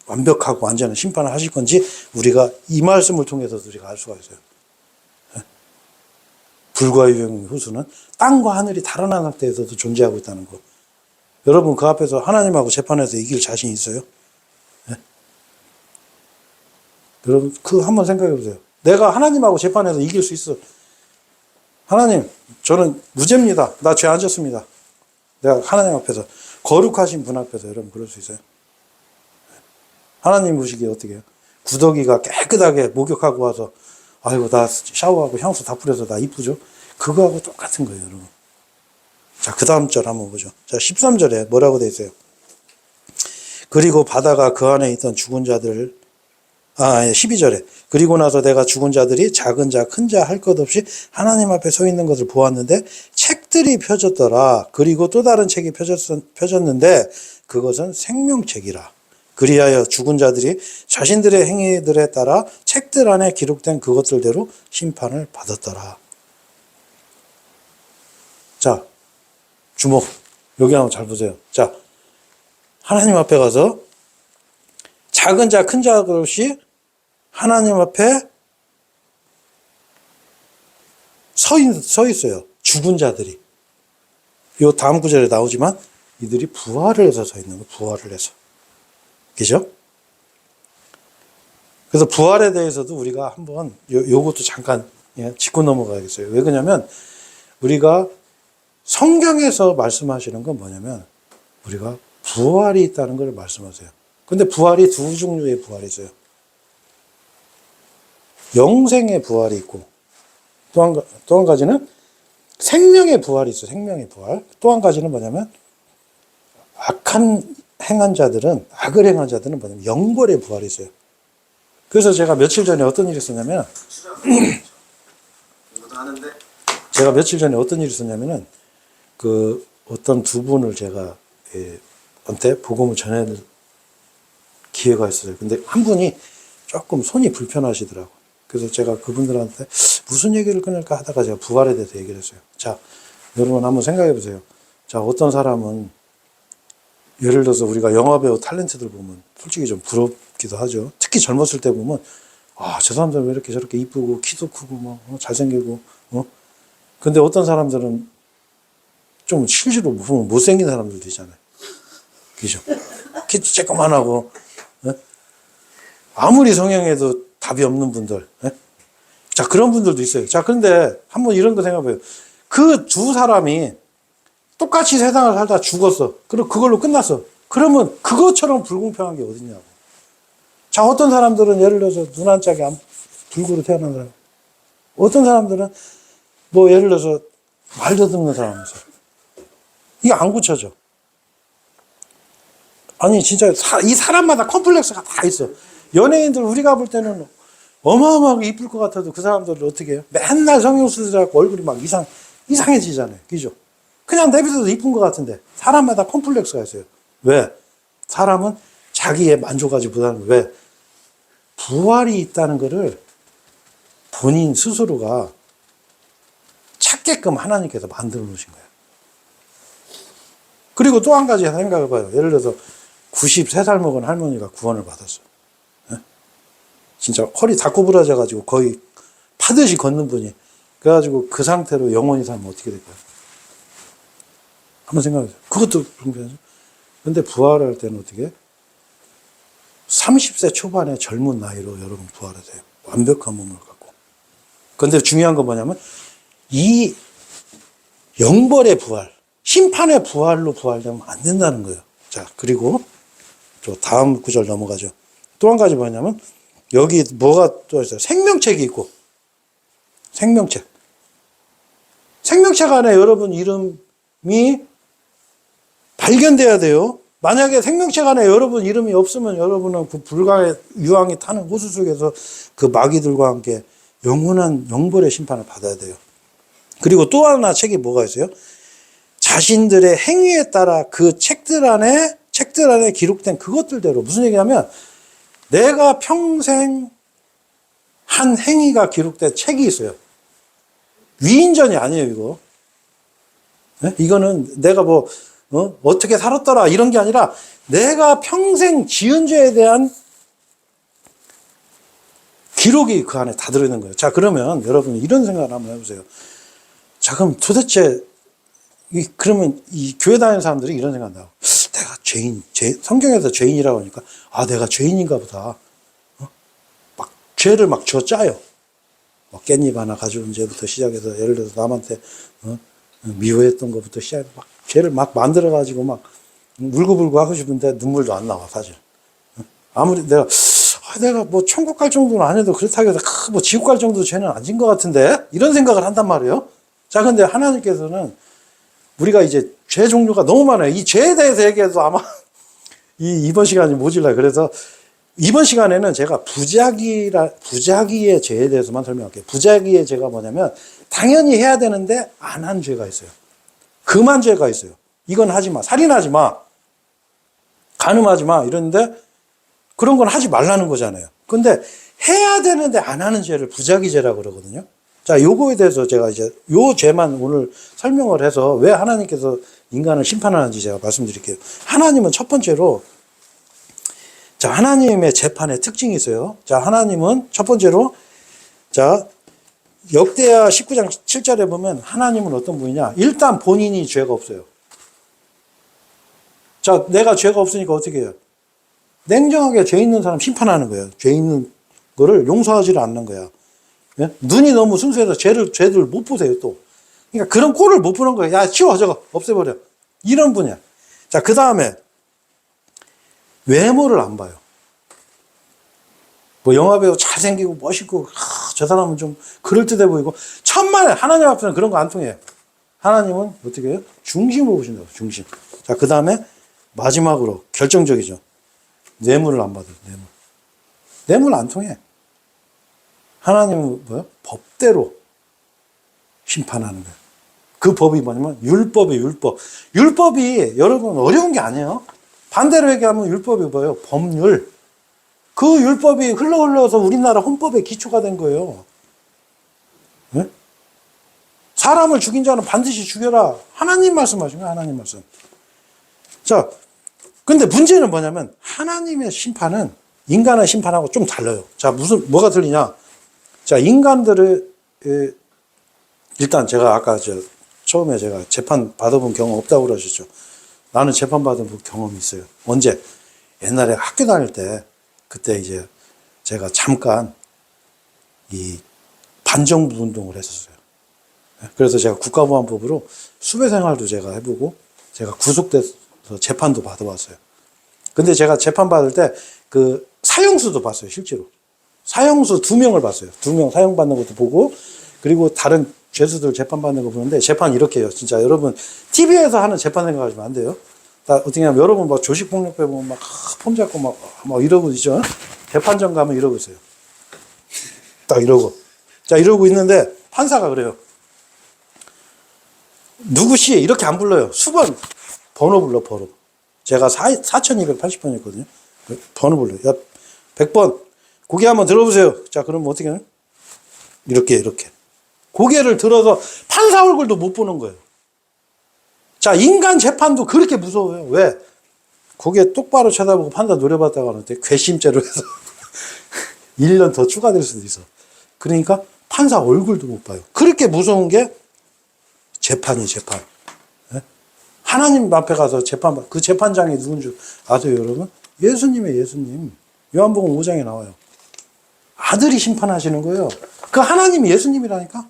완벽하고 완전한 심판을 하실 건지 우리가 이 말씀을 통해서 우리가 알 수가 있어요. 불과 유황의 호수는 땅과 하늘이 달아난 상태에서도 존재하고 있다는 거. 여러분 그 앞에서 하나님하고 재판해서 이길 자신 있어요? 네? 여러분 그 한번 생각해 보세요. 내가 하나님하고 재판해서 이길 수 있어. 하나님, 저는 무죄입니다. 나 죄 안 졌습니다. 내가 하나님 앞에서 거룩하신 분 앞에서 여러분 그럴 수 있어요? 하나님 보시기에 어떻게 해요? 구더기가 깨끗하게 목욕하고 와서 아이고 나 샤워하고 향수 다 뿌려서 나 이쁘죠? 그거하고 똑같은 거예요, 여러분. 자, 그 다음 절 한번 보죠. 자, 13절에 뭐라고 되어 있어요? 그리고 바다가 그 안에 있던 죽은 자들, 12절에 그리고 나서 내가 죽은 자들이 작은 자 큰 자 할 것 없이 하나님 앞에 서 있는 것을 보았는데 책들이 펴졌더라. 그리고 또 다른 책이 펴졌는데 그것은 생명책이라. 그리하여 죽은 자들이 자신들의 행위들에 따라 책들 안에 기록된 그것들대로 심판을 받았더라. 자, 주목. 여기 한번 잘 보세요. 자, 하나님 앞에 가서 작은 자, 큰 자 없이 하나님 앞에 서 있어요. 죽은 자들이. 요 다음 구절에 나오지만 이들이 부활을 해서 서 있는 거예요. 부활을 해서. 그죠? 그래서 부활에 대해서도 우리가 한번 요것도 잠깐 짚고 넘어가야겠어요. 왜 그러냐면 우리가 성경에서 말씀하시는 건 뭐냐면 우리가 부활이 있다는 걸 말씀하세요. 근데 부활이 두 종류의 부활이 있어요. 영생의 부활이 있고 또 한 가지는 생명의 부활이 있어요. 생명의 부활. 또 한 가지는 뭐냐면 악을 행한 자들은 뭐냐면 영벌의 부활이 있어요. 그래서 제가 며칠 전에 어떤 일이 있었냐면 그 어떤 두 분을 제가 한테 복음을 전할 기회가 있어요. 근데 한 분이 조금 손이 불편하시더라고. 그래서 제가 그분들한테 무슨 얘기를 끊을까 하다가 제가 부활에 대해서 얘기를 했어요. 자, 여러분 한번 생각해 보세요. 자, 어떤 사람은 예를 들어서 우리가 영화배우 탤런트들 보면 솔직히 좀 부럽기도 하죠. 특히 젊었을 때 보면 아, 저 사람들 왜 이렇게 저렇게 이쁘고 키도 크고 뭐 잘생기고 근데 어떤 사람들은 좀 실제로 보면 못생긴 사람들도 있잖아요. 그죠? 키도 쬐끄만하고 아무리 성형해도 답이 없는 분들. 자, 그런 분들도 있어요. 자, 그런데 한번 이런 거 생각해봐요. 그 두 사람이 똑같이 세상을 살다 죽었어. 그리고 그걸로 끝났어. 그러면 그것처럼 불공평한 게 어딨냐고. 자, 어떤 사람들은 예를 들어서 눈 한 짝이 불구로 태어난 사람. 어떤 사람들은 뭐 예를 들어서 말도 듣는 사람이었어. 이게 안 고쳐져. 아니, 진짜 이 사람마다 컴플렉스가 다 있어. 연예인들 우리가 볼 때는 어마어마하게 이쁠 것 같아도 그 사람들을 어떻게 해요? 맨날 성형수술하고 얼굴이 막 이상해지잖아요. 그죠? 그냥 내비둬도 이쁜 것 같은데 사람마다 컴플렉스가 있어요. 왜? 사람은 자기의 만족하지 못하는 거예요. 왜? 부활이 있다는 거를 본인 스스로가 찾게끔 하나님께서 만들어 놓으신 거예요. 그리고 또 한 가지 생각해 봐요. 예를 들어서 93살 먹은 할머니가 구원을 받았어요. 진짜 허리 다 구부러져가지고 거의 파듯이 걷는 분이. 그래가지고 그 상태로 영원히 살면 어떻게 될까요? 한번 생각해보세요. 그것도 불공평하죠. 근데 부활할 때는 어떻게? 30세 초반의 젊은 나이로 여러분 부활을 해요. 완벽한 몸을 갖고. 근데 중요한 건 뭐냐면 이 영벌의 부활, 심판의 부활로 부활되면 안 된다는 거예요. 자, 그리고 또 다음 구절 넘어가죠. 또 한 가지 뭐냐면 여기 뭐가 또 있어요? 생명책이 있고. 생명책. 생명책 안에 여러분 이름이 발견돼야 돼요. 만약에 생명책 안에 여러분 이름이 없으면 여러분은 그 불가의 유황이 타는 호수 속에서 그 마귀들과 함께 영원한 영벌의 심판을 받아야 돼요. 그리고 또 하나 책이 뭐가 있어요? 자신들의 행위에 따라 그 책들 안에 기록된 그것들대로. 무슨 얘기냐면 내가 평생 한 행위가 기록된 책이 있어요. 위인전이 아니에요, 이거. 네? 이거는 내가 어떻게 살았더라 이런 게 아니라 내가 평생 지은 죄에 대한 기록이 그 안에 다 들어있는 거예요. 자, 그러면 여러분 이런 생각을 한번 해보세요. 자, 그럼 도대체 그러면 이 교회 다니는 사람들이 이런 생각 나요. 내가 성경에서 죄인이라고 하니까 아, 내가 죄인인가 보다. 막 죄를 막 쥐어짜요. 막 깻잎 하나 가져온 죄부터 시작해서 예를 들어서 남한테 미워했던 것부터 시작해서 막 죄를 막 만들어가지고 막 울고불고 하고 싶은데 눈물도 안 나와, 사실. 아무리 내가 뭐 천국 갈 정도는 안 해도 그렇다고 해서 뭐 지옥 갈 정도 죄는 안 진 것 같은데 이런 생각을 한단 말이에요. 자, 근데 하나님께서는 우리가 이제 죄 종류가 너무 많아요. 이 죄에 대해서 얘기해도 아마 이번 시간이 모질라요. 그래서 이번 시간에는 제가 부작위의 죄에 대해서만 설명할게요. 부작위의 죄가 뭐냐면 당연히 해야 되는데 안 한 죄가 있어요. 금한 죄가 있어요. 이건 하지 마. 살인하지 마. 간음하지 마. 이러는데 그런 건 하지 말라는 거잖아요. 근데 해야 되는데 안 하는 죄를 부작위 죄라고 그러거든요. 자, 요거에 대해서 제가 이제 요 죄만 오늘 설명을 해서 왜 하나님께서 인간을 심판하는지 제가 말씀드릴게요. 하나님은 첫 번째로, 자, 하나님의 재판의 특징이 있어요. 자, 하나님은 첫 번째로, 자, 역대하 19장 7절에 보면 하나님은 어떤 분이냐? 일단 본인이 죄가 없어요. 자, 내가 죄가 없으니까 어떻게 해요? 냉정하게 죄 있는 사람 심판하는 거예요. 죄 있는 거를 용서하지를 않는 거야. 예? 눈이 너무 순수해서 죄들 못 보세요, 또. 그러니까 그런 꼴을 못 보는 거예요. 야, 치워, 저거. 없애버려. 이런 분이야. 자, 그 다음에, 외모를 안 봐요. 뭐, 영화배우 잘생기고 멋있고, 저 사람은 좀 그럴듯해 보이고, 천만에 하나님 앞에서는 그런 거 안 통해요. 하나님은 어떻게 해요? 중심으로 보신다고, 중심. 자, 그 다음에, 마지막으로, 결정적이죠. 뇌물을 안 받아요, 뇌물. 뇌물 안 통해. 하나님은 뭐요? 법대로 심판하는 거예요. 그 법이 뭐냐면 율법이에요, 율법. 율법이 여러분 어려운 게 아니에요. 반대로 얘기하면 율법이 뭐예요? 법률. 그 율법이 흘러서 우리나라 헌법에 기초가 된 거예요. 네? 사람을 죽인 자는 반드시 죽여라. 하나님 말씀하신 거예요, 하나님 말씀. 자, 근데 문제는 뭐냐면, 하나님의 심판은 인간의 심판하고 좀 달라요. 자, 뭐가 틀리냐? 자, 인간들을, 일단 제가 아까 처음에 제가 재판 받아본 경험 없다고 그러셨죠. 나는 재판 받아본 경험이 있어요. 언제? 옛날에 학교 다닐 때, 그때 이제 제가 잠깐 이 반정부 운동을 했었어요. 그래서 제가 국가보안법으로 수배 생활도 제가 해보고, 제가 구속돼서 재판도 받아봤어요. 근데 제가 재판 받을 때 그 사형수도 봤어요, 실제로. 사형수 2명을 봤어요. 2명 사형받는 것도 보고, 그리고 다른 죄수들 재판받는 거 보는데, 재판 이렇게 해요. 진짜 여러분, TV에서 하는 재판 생각하시면 안 돼요. 어떻게 하면 여러분 막 조직폭력배 보면 막 폼 잡고 막 이러고 있죠. 재판정 가면 이러고 있어요. 딱 이러고. 자, 이러고 있는데, 판사가 그래요. 누구씨? 이렇게 안 불러요. 수번, 번호 불러, 번호. 제가 4280번이었거든요. 번호 불러요. 야, 100번. 고개 한번 들어보세요. 자, 그럼 어떻게 하냐? 이렇게. 고개를 들어서 판사 얼굴도 못 보는 거예요. 자, 인간 재판도 그렇게 무서워요. 왜? 고개 똑바로 쳐다보고 판사 노려봤다가 하는데 괘씸죄로 해서 1년 더 추가될 수도 있어. 그러니까 판사 얼굴도 못 봐요. 그렇게 무서운 게 재판. 하나님 앞에 가서 그 재판장이 누군 줄 아세요, 여러분? 예수님의 예수님. 요한복음 5장에 나와요. 아들이 심판하시는 거예요. 그 하나님이 예수님이라니까?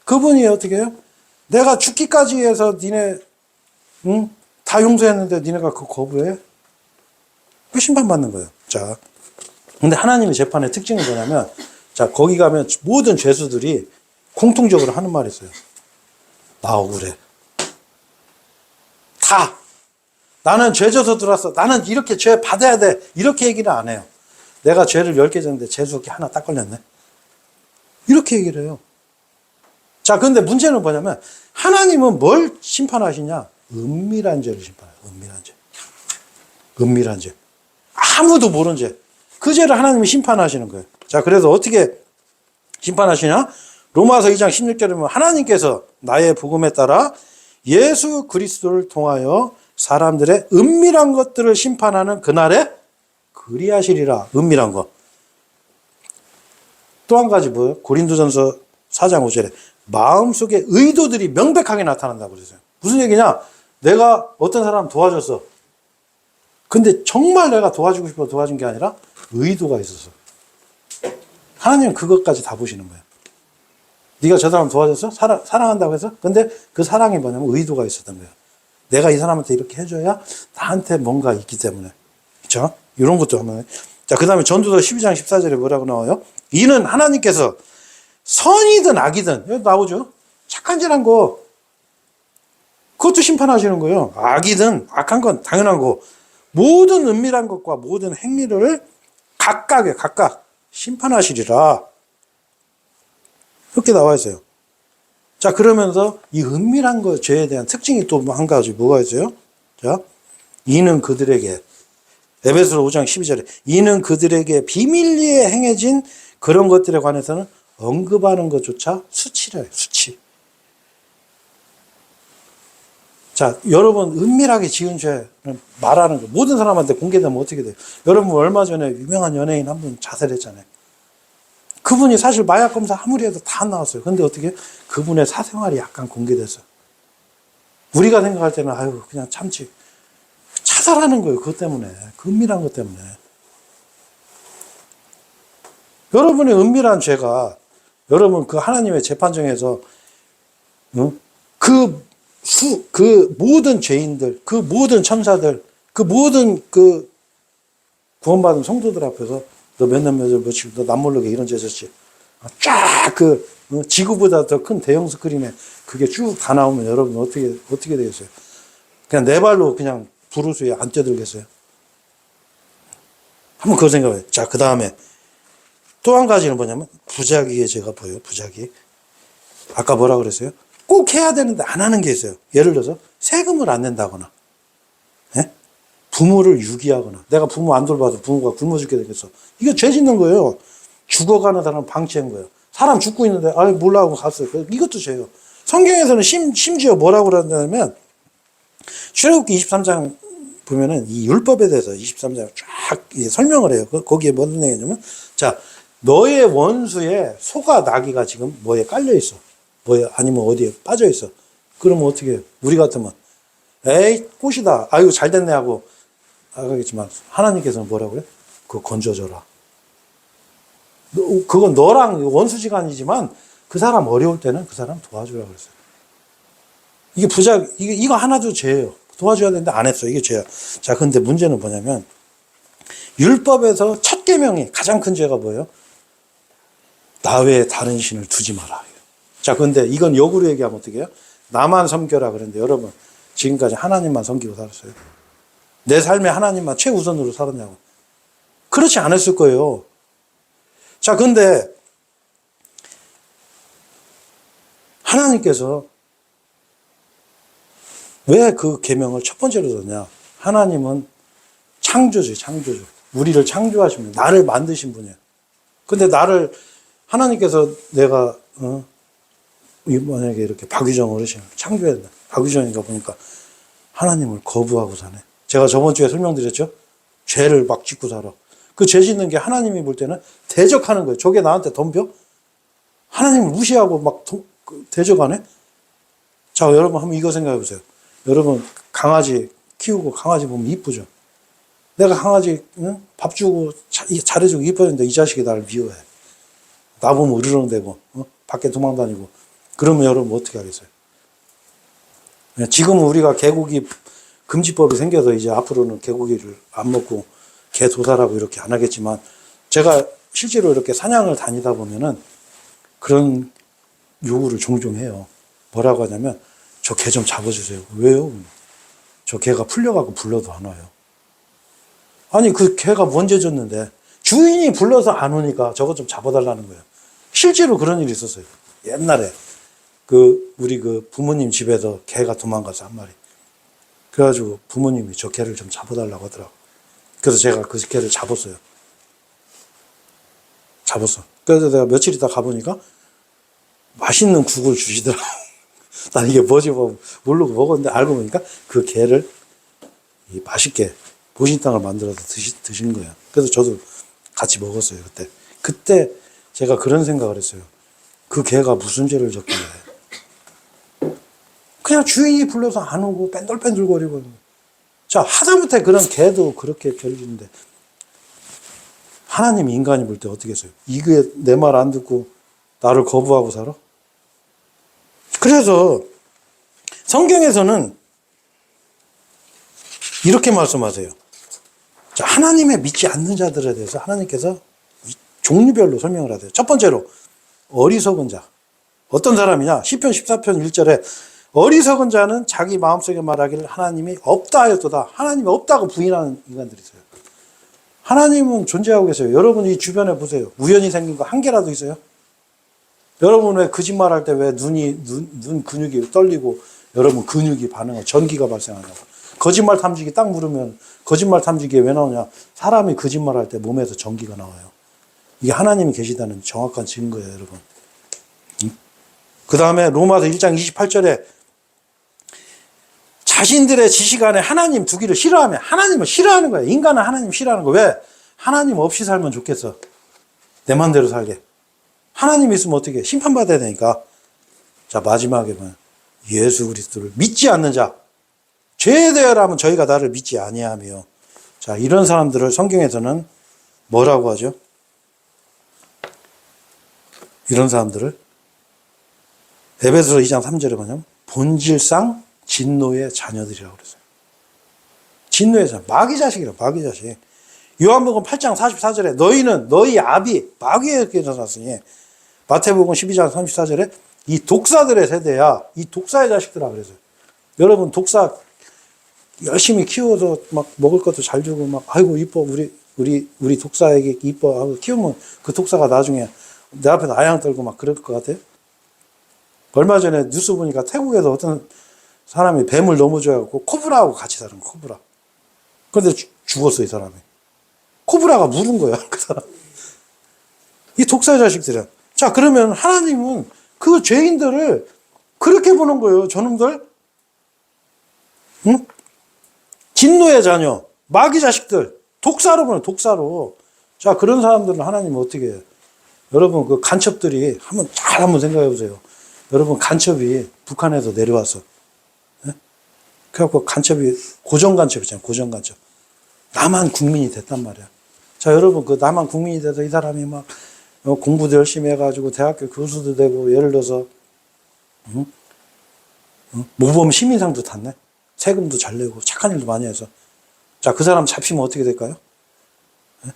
그분이 어떻게 해요? 내가 죽기까지 해서 니네, 다 용서했는데 니네가 그거 거부해? 그 심판받는 거예요. 자. 근데 하나님의 재판의 특징은 뭐냐면, 자, 거기 가면 모든 죄수들이 공통적으로 하는 말이 있어요. 나 억울해. 다. 나는 죄 져서 들어왔어. 나는 이렇게 죄 받아야 돼. 이렇게 얘기를 안 해요. 내가 죄를 10개 졌는데 죄수기 하나 딱 걸렸네. 이렇게 얘기를 해요. 자, 근데 문제는 뭐냐면, 하나님은 뭘 심판하시냐? 은밀한 죄를 심판해요. 은밀한 죄. 아무도 모르는 죄. 그 죄를 하나님이 심판하시는 거예요. 자, 그래서 어떻게 심판하시냐? 로마서 2장 16절에 보면 하나님께서 나의 복음에 따라 예수 그리스도를 통하여 사람들의 은밀한 것들을 심판하는 그날에 그리하시리라. 은밀한 거. 또 한 가지 뭐예요? 고린도전서 4장 5절에 마음속에 의도들이 명백하게 나타난다고 그랬어요. 무슨 얘기냐? 내가 어떤 사람 도와줬어. 근데 정말 내가 도와주고 싶어서 도와준 게 아니라 의도가 있었어. 하나님은 그것까지 다 보시는 거예요. 네가 저 사람 도와줬어? 사랑한다고 해서? 근데 그 사랑이 뭐냐면 의도가 있었던 거예요. 내가 이 사람한테 이렇게 해줘야 나한테 뭔가 있기 때문에. 그렇죠? 이런 것도 하면. 자, 그 다음에 전도서 12장 14절에 뭐라고 나와요? 이는 하나님께서 선이든 악이든, 여기 나오죠? 착한 짓 한 거, 그것도 심판하시는 거예요. 악이든 악한 건 당연한 거. 모든 은밀한 것과 모든 행위를 각각 심판하시리라. 이렇게 나와 있어요. 자, 그러면서 이 은밀한 것, 죄에 대한 특징이 또 한 가지 뭐가 있어요? 자, 이는 그들에게, 에베소서 5장 12절에, 이는 그들에게 비밀리에 행해진 그런 것들에 관해서는 언급하는 것조차 수치래요, 수치. 자, 여러분, 은밀하게 지은 죄는 말하는 거, 모든 사람한테 공개되면 어떻게 돼요? 여러분, 얼마 전에 유명한 연예인 한 분 자살했잖아요. 그분이 사실 마약 검사 아무리 해도 다 나왔어요. 근데 어떻게? 그분의 사생활이 약간 공개돼서. 우리가 생각할 때는, 아유, 그냥 참지. 자살하는 거예요, 그것 때문에. 그 은밀한 것 때문에. 여러분의 은밀한 죄가, 여러분, 그 하나님의 재판정에서, 그 모든 죄인들, 그 모든 천사들, 그 모든 구원받은 성도들 앞에서 너 몇 년 며칠 너 남모르게 이런 죄 졌지. 쫙 지구보다 더 큰 대형 스크린에 그게 쭉 다 나오면 여러분 어떻게 되겠어요? 그냥 내 발로 그냥 부르스에 안 뛰어들겠어요? 한번 그거 생각해요. 자, 그 다음에 또 한 가지는 뭐냐면 부작위에 제가 보여요. 부작위. 아까 뭐라 그랬어요? 꼭 해야 되는데 안 하는 게 있어요. 예를 들어서 세금을 안 낸다거나, 예? 부모를 유기하거나 내가 부모 안 돌봐도 부모가 굶어 죽게 되겠어. 이거 죄 짓는 거예요. 죽어가는 사람 방치한 거예요. 사람 죽고 있는데 아이 몰라 하고 갔어요. 이것도 죄예요. 성경에서는 심지어 뭐라고 그러냐면 출애굽기 23장 보면은 이 율법에 대해서 23장 쫙 설명을 해요. 거기에 무슨 내용이냐면 자 너의 원수에 소가 나귀가 지금 뭐에 깔려 있어. 뭐에 아니면 어디에 빠져 있어. 그러면 어떻게 해요? 우리 같으면 에이 꽃이다. 아이고 잘 됐네 하고 하겠지만 하나님께서는 뭐라고 그래? 그거 건져줘라. 그건 너랑 원수지간이지만 그 사람 어려울 때는 그 사람 도와주라 그랬어요. 이게 이거 하나도 죄예요. 도와줘야 되는데 안 했어요. 이게 죄야. 자, 근데 문제는 뭐냐면 율법에서 첫 계명이 가장 큰 죄가 뭐예요? 나 외에 다른 신을 두지 마라. 자, 근데 이건 역으로 얘기하면 어떻게 해요? 나만 섬겨라 그랬는데 여러분 지금까지 하나님만 섬기고 살았어요. 내 삶에 하나님만 최우선으로 살았냐고. 그렇지 않았을 거예요. 자, 근데 하나님께서 왜 그 계명을 첫 번째로 뒀냐? 하나님은 창조주. 우리를 창조하신 분, 나를 만드신 분이에요. 근데 하나님께서 내가 만약에 이렇게 박유정 어르신을 창조해야 된다. 박유정인가 보니까 하나님을 거부하고 사네. 제가 저번 주에 설명드렸죠? 죄를 막 짓고 살아. 그 죄 짓는 게 하나님이 볼 때는 대적하는 거예요. 저게 나한테 덤벼? 하나님을 무시하고 막 대적하네? 자, 여러분 한번 이거 생각해 보세요. 여러분 강아지 키우고 강아지 보면 이쁘죠? 내가 강아지 밥 주고 잘해주고 이뻐졌는데 이 자식이 나를 미워해. 나 보면 으르렁대고 밖에 도망다니고 그러면 여러분 어떻게 하겠어요? 지금은 우리가 개고기 금지법이 생겨서 이제 앞으로는 개고기를 안 먹고 개 도살하고 이렇게 안 하겠지만 제가 실제로 이렇게 사냥을 다니다 보면은 그런 요구를 종종 해요. 뭐라고 하냐면 저 개 좀 잡아주세요. 왜요? 저 개가 풀려가고 불러도 안 와요. 아니 그 개가 뭔 죄 졌는데 주인이 불러서 안 오니까 저거 좀 잡아달라는 거예요. 실제로 그런 일이 있었어요. 옛날에 우리 부모님 집에서 개가 도망가서 한 마리. 그래가지고 부모님이 저 개를 좀 잡아달라고 하더라고. 그래서 제가 그 개를 잡았어요. 그래서 내가 며칠 있다 가보니까 맛있는 국을 주시더라고. 난 이게 뭐지 모르고 먹었는데 알고 보니까 그 개를 맛있게 보신탕을 만들어서 드신 거예요. 그래서 저도 같이 먹었어요. 그때 제가 그런 생각을 했어요. 그 개가 무슨 죄를 졌길래 그냥 주인이 불러서 안 오고 뺀돌뺀돌거리고. 자, 하다못해 그런 개도 그렇게 죄를 짓는데 하나님 인간이 볼 때 어떻게 했어요? 이게 내 말 안 듣고 나를 거부하고 살아? 그래서 성경에서는 이렇게 말씀하세요. 자, 하나님의 믿지 않는 자들에 대해서 하나님께서 종류별로 설명을 하세요. 첫 번째로 어리석은 자. 어떤 사람이냐? 시편 14편 1절에 어리석은 자는 자기 마음속에 말하기를 하나님이 없다 하였도다. 하나님이 없다고 부인하는 인간들이 있어요. 하나님은 존재하고 계세요. 여러분 이 주변에 보세요. 우연히 생긴 거 한 개라도 있어요? 여러분 왜 거짓말할 때 왜 눈 근육이 떨리고 여러분 근육이 반응하고 전기가 발생하냐고. 거짓말 탐지기 딱 물으면 거짓말 탐지기에 왜 나오냐. 사람이 거짓말할 때 몸에서 전기가 나와요. 이게 하나님이 계시다는 정확한 증거예요, 여러분. 그 다음에 로마서 1장 28절에 자신들의 지식 안에 하나님 두기를 싫어하면 하나님을 싫어하는 거예요. 인간은 하나님 싫어하는 거예요. 왜? 하나님 없이 살면 좋겠어. 내 맘대로 살게. 하나님 있으면 어떻게 해? 심판받아야 되니까. 자, 마지막에 보면 예수 그리스도를 믿지 않는 자. 죄에 대하여라면 저희가 나를 믿지 아니하며. 자, 이런 사람들을 성경에서는 뭐라고 하죠? 이런 사람들을 에베소서 2장 3절에 뭐냐면 본질상 진노의 자녀들이라고 그랬어요. 진노의 자녀. 마귀 자식이라고, 마귀 자식. 요한복음 8장 44절에 너희는 너희 아비 마귀에게서 났으니 마태복음 12장 34절에 이 독사들의 세대야. 이 독사의 자식들아 그랬어요. 여러분 독사 열심히 키워서 막 먹을 것도 잘 주고 막 아이고 이뻐 우리 독사에게 이뻐 하고 키우면 그 독사가 나중에 내 앞에서 아양 떨고 막 그럴 것 같아요. 얼마 전에 뉴스 보니까 태국에서 어떤 사람이 뱀을 넘어져갖고 코브라하고 같이 사는 코브라. 그런데 죽었어, 이 사람이. 코브라가 물은 거야, 그 사람. 이 독사의 자식들이야. 자, 그러면 하나님은 그 죄인들을 그렇게 보는 거예요. 저놈들. 응? 진노의 자녀, 마귀 자식들, 독사로 보는, 독사로. 자, 그런 사람들은 하나님은 어떻게 해요? 여러분, 그 간첩들이 한번 생각해 보세요. 여러분, 간첩이 북한에서 내려와서. 예? 그래갖고 간첩이, 고정간첩이잖아요. 고정간첩. 남한 국민이 됐단 말이야. 자, 여러분, 그 남한 국민이 돼서 이 사람이 막 공부도 열심히 해가지고 대학교 교수도 되고, 예를 들어서, 응? 모범 시민상도 탔네. 세금도 잘 내고, 착한 일도 많이 해서. 자, 그 사람 잡히면 어떻게 될까요? 예?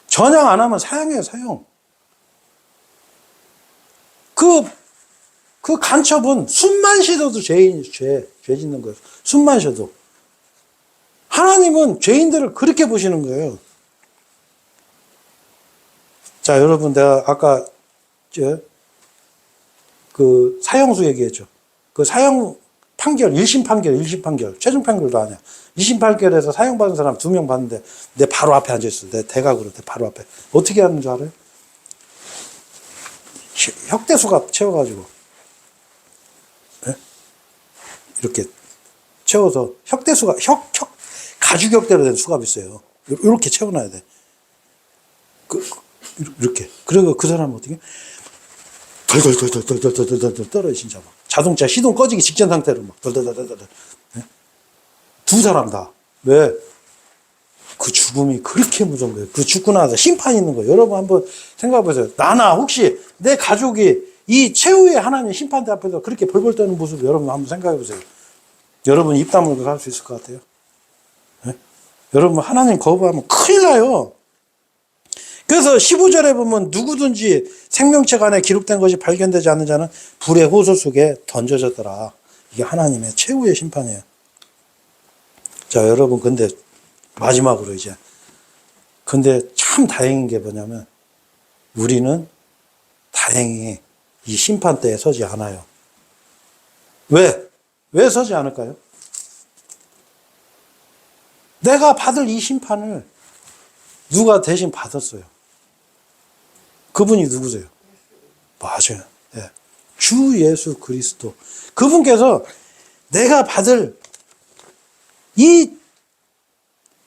전향 안 하면 사형이에요, 사형. 그 간첩은 숨만 쉬어도 죄 짓는 거예요. 숨만 쉬어도. 하나님은 죄인들을 그렇게 보시는 거예요. 자, 여러분, 내가 아까, 그 사형수 얘기했죠. 그 사형 판결, 1심 판결, 최종 판결도 아니야. 2심 판결에서 사형받은 사람 2명 봤는데, 내 바로 앞에 앉아있어. 내 대각으로, 내 바로 앞에. 어떻게 하는 줄 알아요? 혁대수갑 채워가지고, 네? 이렇게 채워서, 혁대수갑, 가죽역대로 된 수갑이 있어요. 이렇게 채워놔야 돼. 이렇게. 그리고 그 사람은 어떻게? 덜덜덜덜덜덜덜덜 떨어져, 진짜 막. 자동차 시동 꺼지기 직전 상태로 막 덜덜덜덜덜. 네? 두 사람 다. 왜? 그 죽음이 그렇게 무서운 거예요. 그 죽고 나서 심판이 있는 거예요. 여러분 한번 생각해 보세요. 나나 혹시 내 가족이 이 최후의 하나님 심판대 앞에서 그렇게 벌벌 떠는 모습 여러분 한번 생각해 보세요. 여러분 입 다물고 살 수 있을 것 같아요? 네? 여러분 하나님 거부하면 큰일 나요. 그래서 15절에 보면 누구든지 생명책 안에 기록된 것이 발견되지 않는 자는 불의 호소 속에 던져졌더라. 이게 하나님의 최후의 심판이에요. 자, 여러분, 근데 마지막으로 이제. 근데 참 다행인 게 뭐냐면 우리는 다행히 이 심판대에 서지 않아요. 왜? 왜 서지 않을까요? 내가 받을 이 심판을 누가 대신 받았어요. 그분이 누구세요? 맞아요. 네. 주 예수 그리스도. 그분께서 내가 받을 이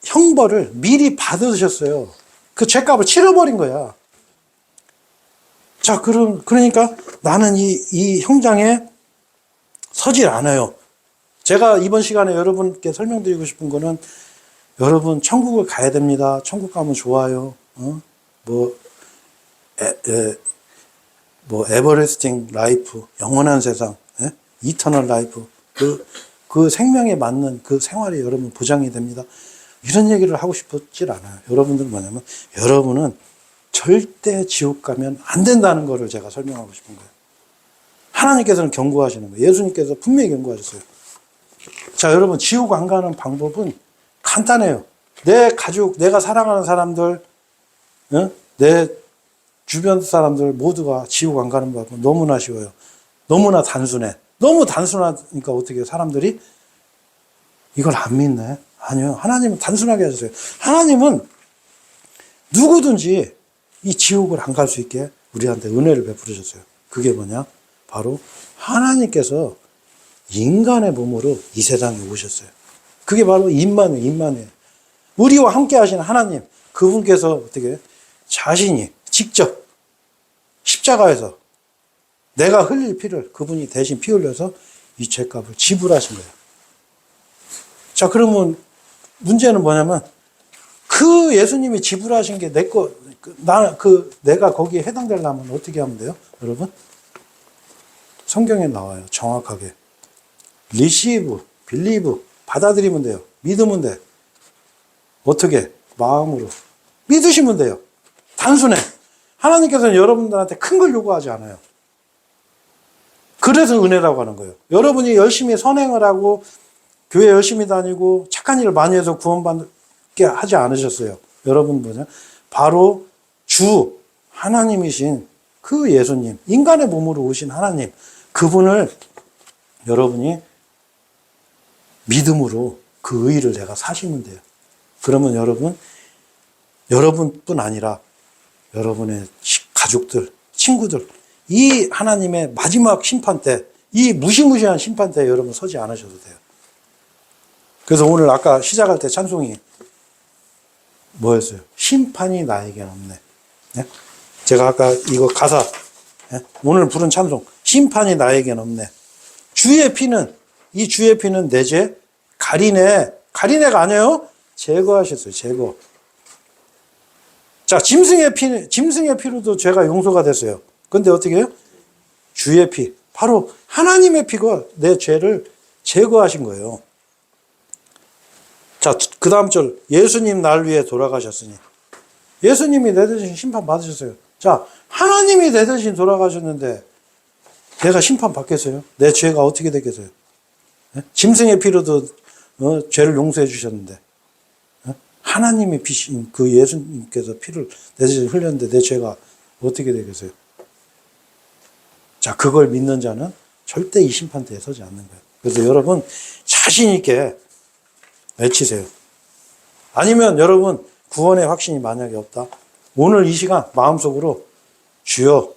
형벌을 미리 받으셨어요. 그 죄값을 치러버린 거야. 자, 그러니까 나는 이 형장에 서질 않아요. 제가 이번 시간에 여러분께 설명드리고 싶은 거는 여러분 천국을 가야 됩니다. 천국 가면 좋아요. 에버레스팅 라이프, 영원한 세상, 이터널 라이프, 그 생명에 맞는 그 생활이 여러분 보장이 됩니다. 이런 얘기를 하고 싶었질 않아요. 여러분들은 뭐냐면, 여러분은 절대 지옥 가면 안 된다는 거를 제가 설명하고 싶은 거예요. 하나님께서는 경고하시는 거예요. 예수님께서 분명히 경고하셨어요. 자, 여러분, 지옥 안 가는 방법은 간단해요. 내 가족, 내가 사랑하는 사람들, 내 주변 사람들 모두가 지옥 안 가는 방법은 너무나 쉬워요. 너무나 단순해. 너무 단순하니까 어떻게 사람들이 이걸 안 믿네? 아니요. 하나님은 단순하게 하셨어요. 하나님은 누구든지 이 지옥을 안 갈 수 있게 우리한테 은혜를 베풀으셨어요. 그게 뭐냐? 바로 하나님께서 인간의 몸으로 이 세상에 오셨어요. 그게 바로 임마누엘. 우리와 함께 하시는 하나님, 그분께서 어떻게 자신이 직접 십자가에서 내가 흘릴 피를 그분이 대신 피 흘려서 이 죄값을 지불하신 거예요. 자, 그러면 문제는 뭐냐면 그 예수님이 지불하신 게 내가 거기에 해당되려면 어떻게 하면 돼요? 여러분? 성경에 나와요. 정확하게. receive, believe, 받아들이면 돼요. 믿으면 돼. 어떻게? 마음으로. 믿으시면 돼요. 단순해. 하나님께서는 여러분들한테 큰 걸 요구하지 않아요. 그래서 은혜라고 하는 거예요. 여러분이 열심히 선행을 하고 교회 열심히 다니고 착한 일을 많이 해서 구원받게 하지 않으셨어요. 여러분 뭐냐? 바로 주 하나님이신 그 예수님, 인간의 몸으로 오신 하나님, 그분을 여러분이 믿음으로 그 의의를 내가 사시면 돼요. 그러면 여러분뿐 아니라 여러분의 가족들, 친구들, 이 하나님의 마지막 심판 때, 이 무시무시한 심판 때 여러분 서지 않으셔도 돼요. 그래서 오늘 아까 시작할 때 찬송이 뭐였어요? 심판이 나에겐 없네. 네? 제가 아까 이거 가사, 네? 오늘 부른 찬송, 심판이 나에겐 없네. 주의 피는, 이 주의 피는 내 죄 가리네가 아니에요. 제거하셨어요. 제거. 자, 짐승의 피로도 죄가 용서가 됐어요. 근데 어떻게 해요? 주의 피. 바로 하나님의 피가 내 죄를 제거하신 거예요. 자, 그 다음 절. 예수님 날 위해 돌아가셨으니. 예수님이 내 대신 심판 받으셨어요. 자, 하나님이 내 대신 돌아가셨는데 내가 심판 받겠어요? 내 죄가 어떻게 되겠어요? 네? 짐승의 피로도 죄를 용서해 주셨는데 하나님이 피신 그 예수님께서 피를 내 대신 흘렸는데 내 죄가 어떻게 되겠어요? 자, 그걸 믿는 자는 절대 이 심판대에 서지 않는 거예요. 그래서 여러분 자신 있게 외치세요. 아니면 여러분 구원의 확신이 만약에 없다. 오늘 이 시간 마음속으로 주여,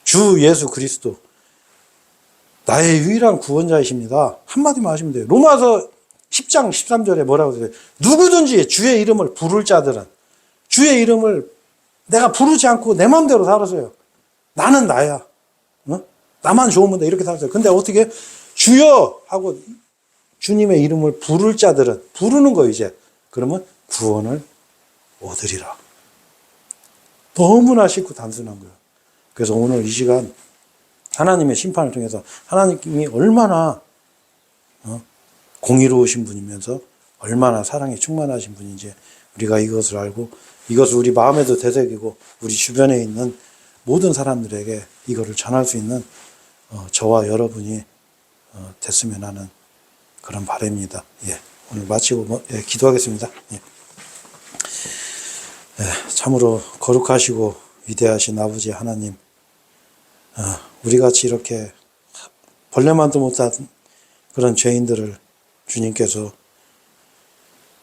주 예수 그리스도 나의 유일한 구원자이십니다. 한마디만 하시면 돼요. 로마서 10장 13절에 뭐라고 그래요? 누구든지 주의 이름을 부를 자들은 주의 이름을 내가 부르지 않고 내 마음대로 살았어요. 나는 나야. 나만 좋으면 돼. 이렇게 살았어요. 근데 어떻게 주여 하고 주님의 이름을 부를 자들은 부르는 거예요. 이제 그러면 구원을 얻으리라. 너무나 쉽고 단순한 거예요. 그래서 오늘 이 시간 하나님의 심판을 통해서 하나님이 얼마나 공의로우신 분이면서 얼마나 사랑이 충만하신 분인지 우리가 이것을 알고 이것을 우리 마음에도 되새기고 우리 주변에 있는 모든 사람들에게 이거를 전할 수 있는 저와 여러분이 됐으면 하는 그런 바람입니다. 예, 오늘 마치고 기도하겠습니다. 예. 예, 참으로 거룩하시고 위대하신 아버지 하나님, 우리같이 이렇게 벌레만도 못한 그런 죄인들을 주님께서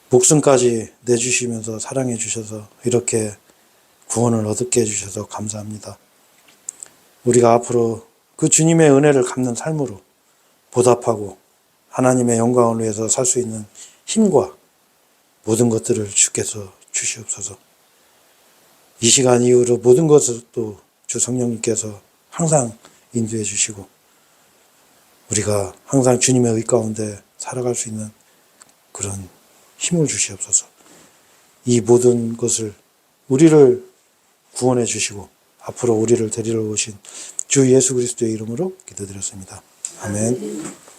목숨까지 내주시면서 사랑해 주셔서 이렇게 구원을 얻게 해주셔서 감사합니다. 우리가 앞으로 그 주님의 은혜를 갚는 삶으로 보답하고 하나님의 영광을 위해서 살 수 있는 힘과 모든 것들을 주께서 주시옵소서. 이 시간 이후로 모든 것을 또 주 성령님께서 항상 인도해 주시고 우리가 항상 주님의 의 가운데 살아갈 수 있는 그런 힘을 주시옵소서. 이 모든 것을 우리를 구원해 주시고 앞으로 우리를 데리러 오신 주 예수 그리스도의 이름으로 기도드렸습니다. 아멘.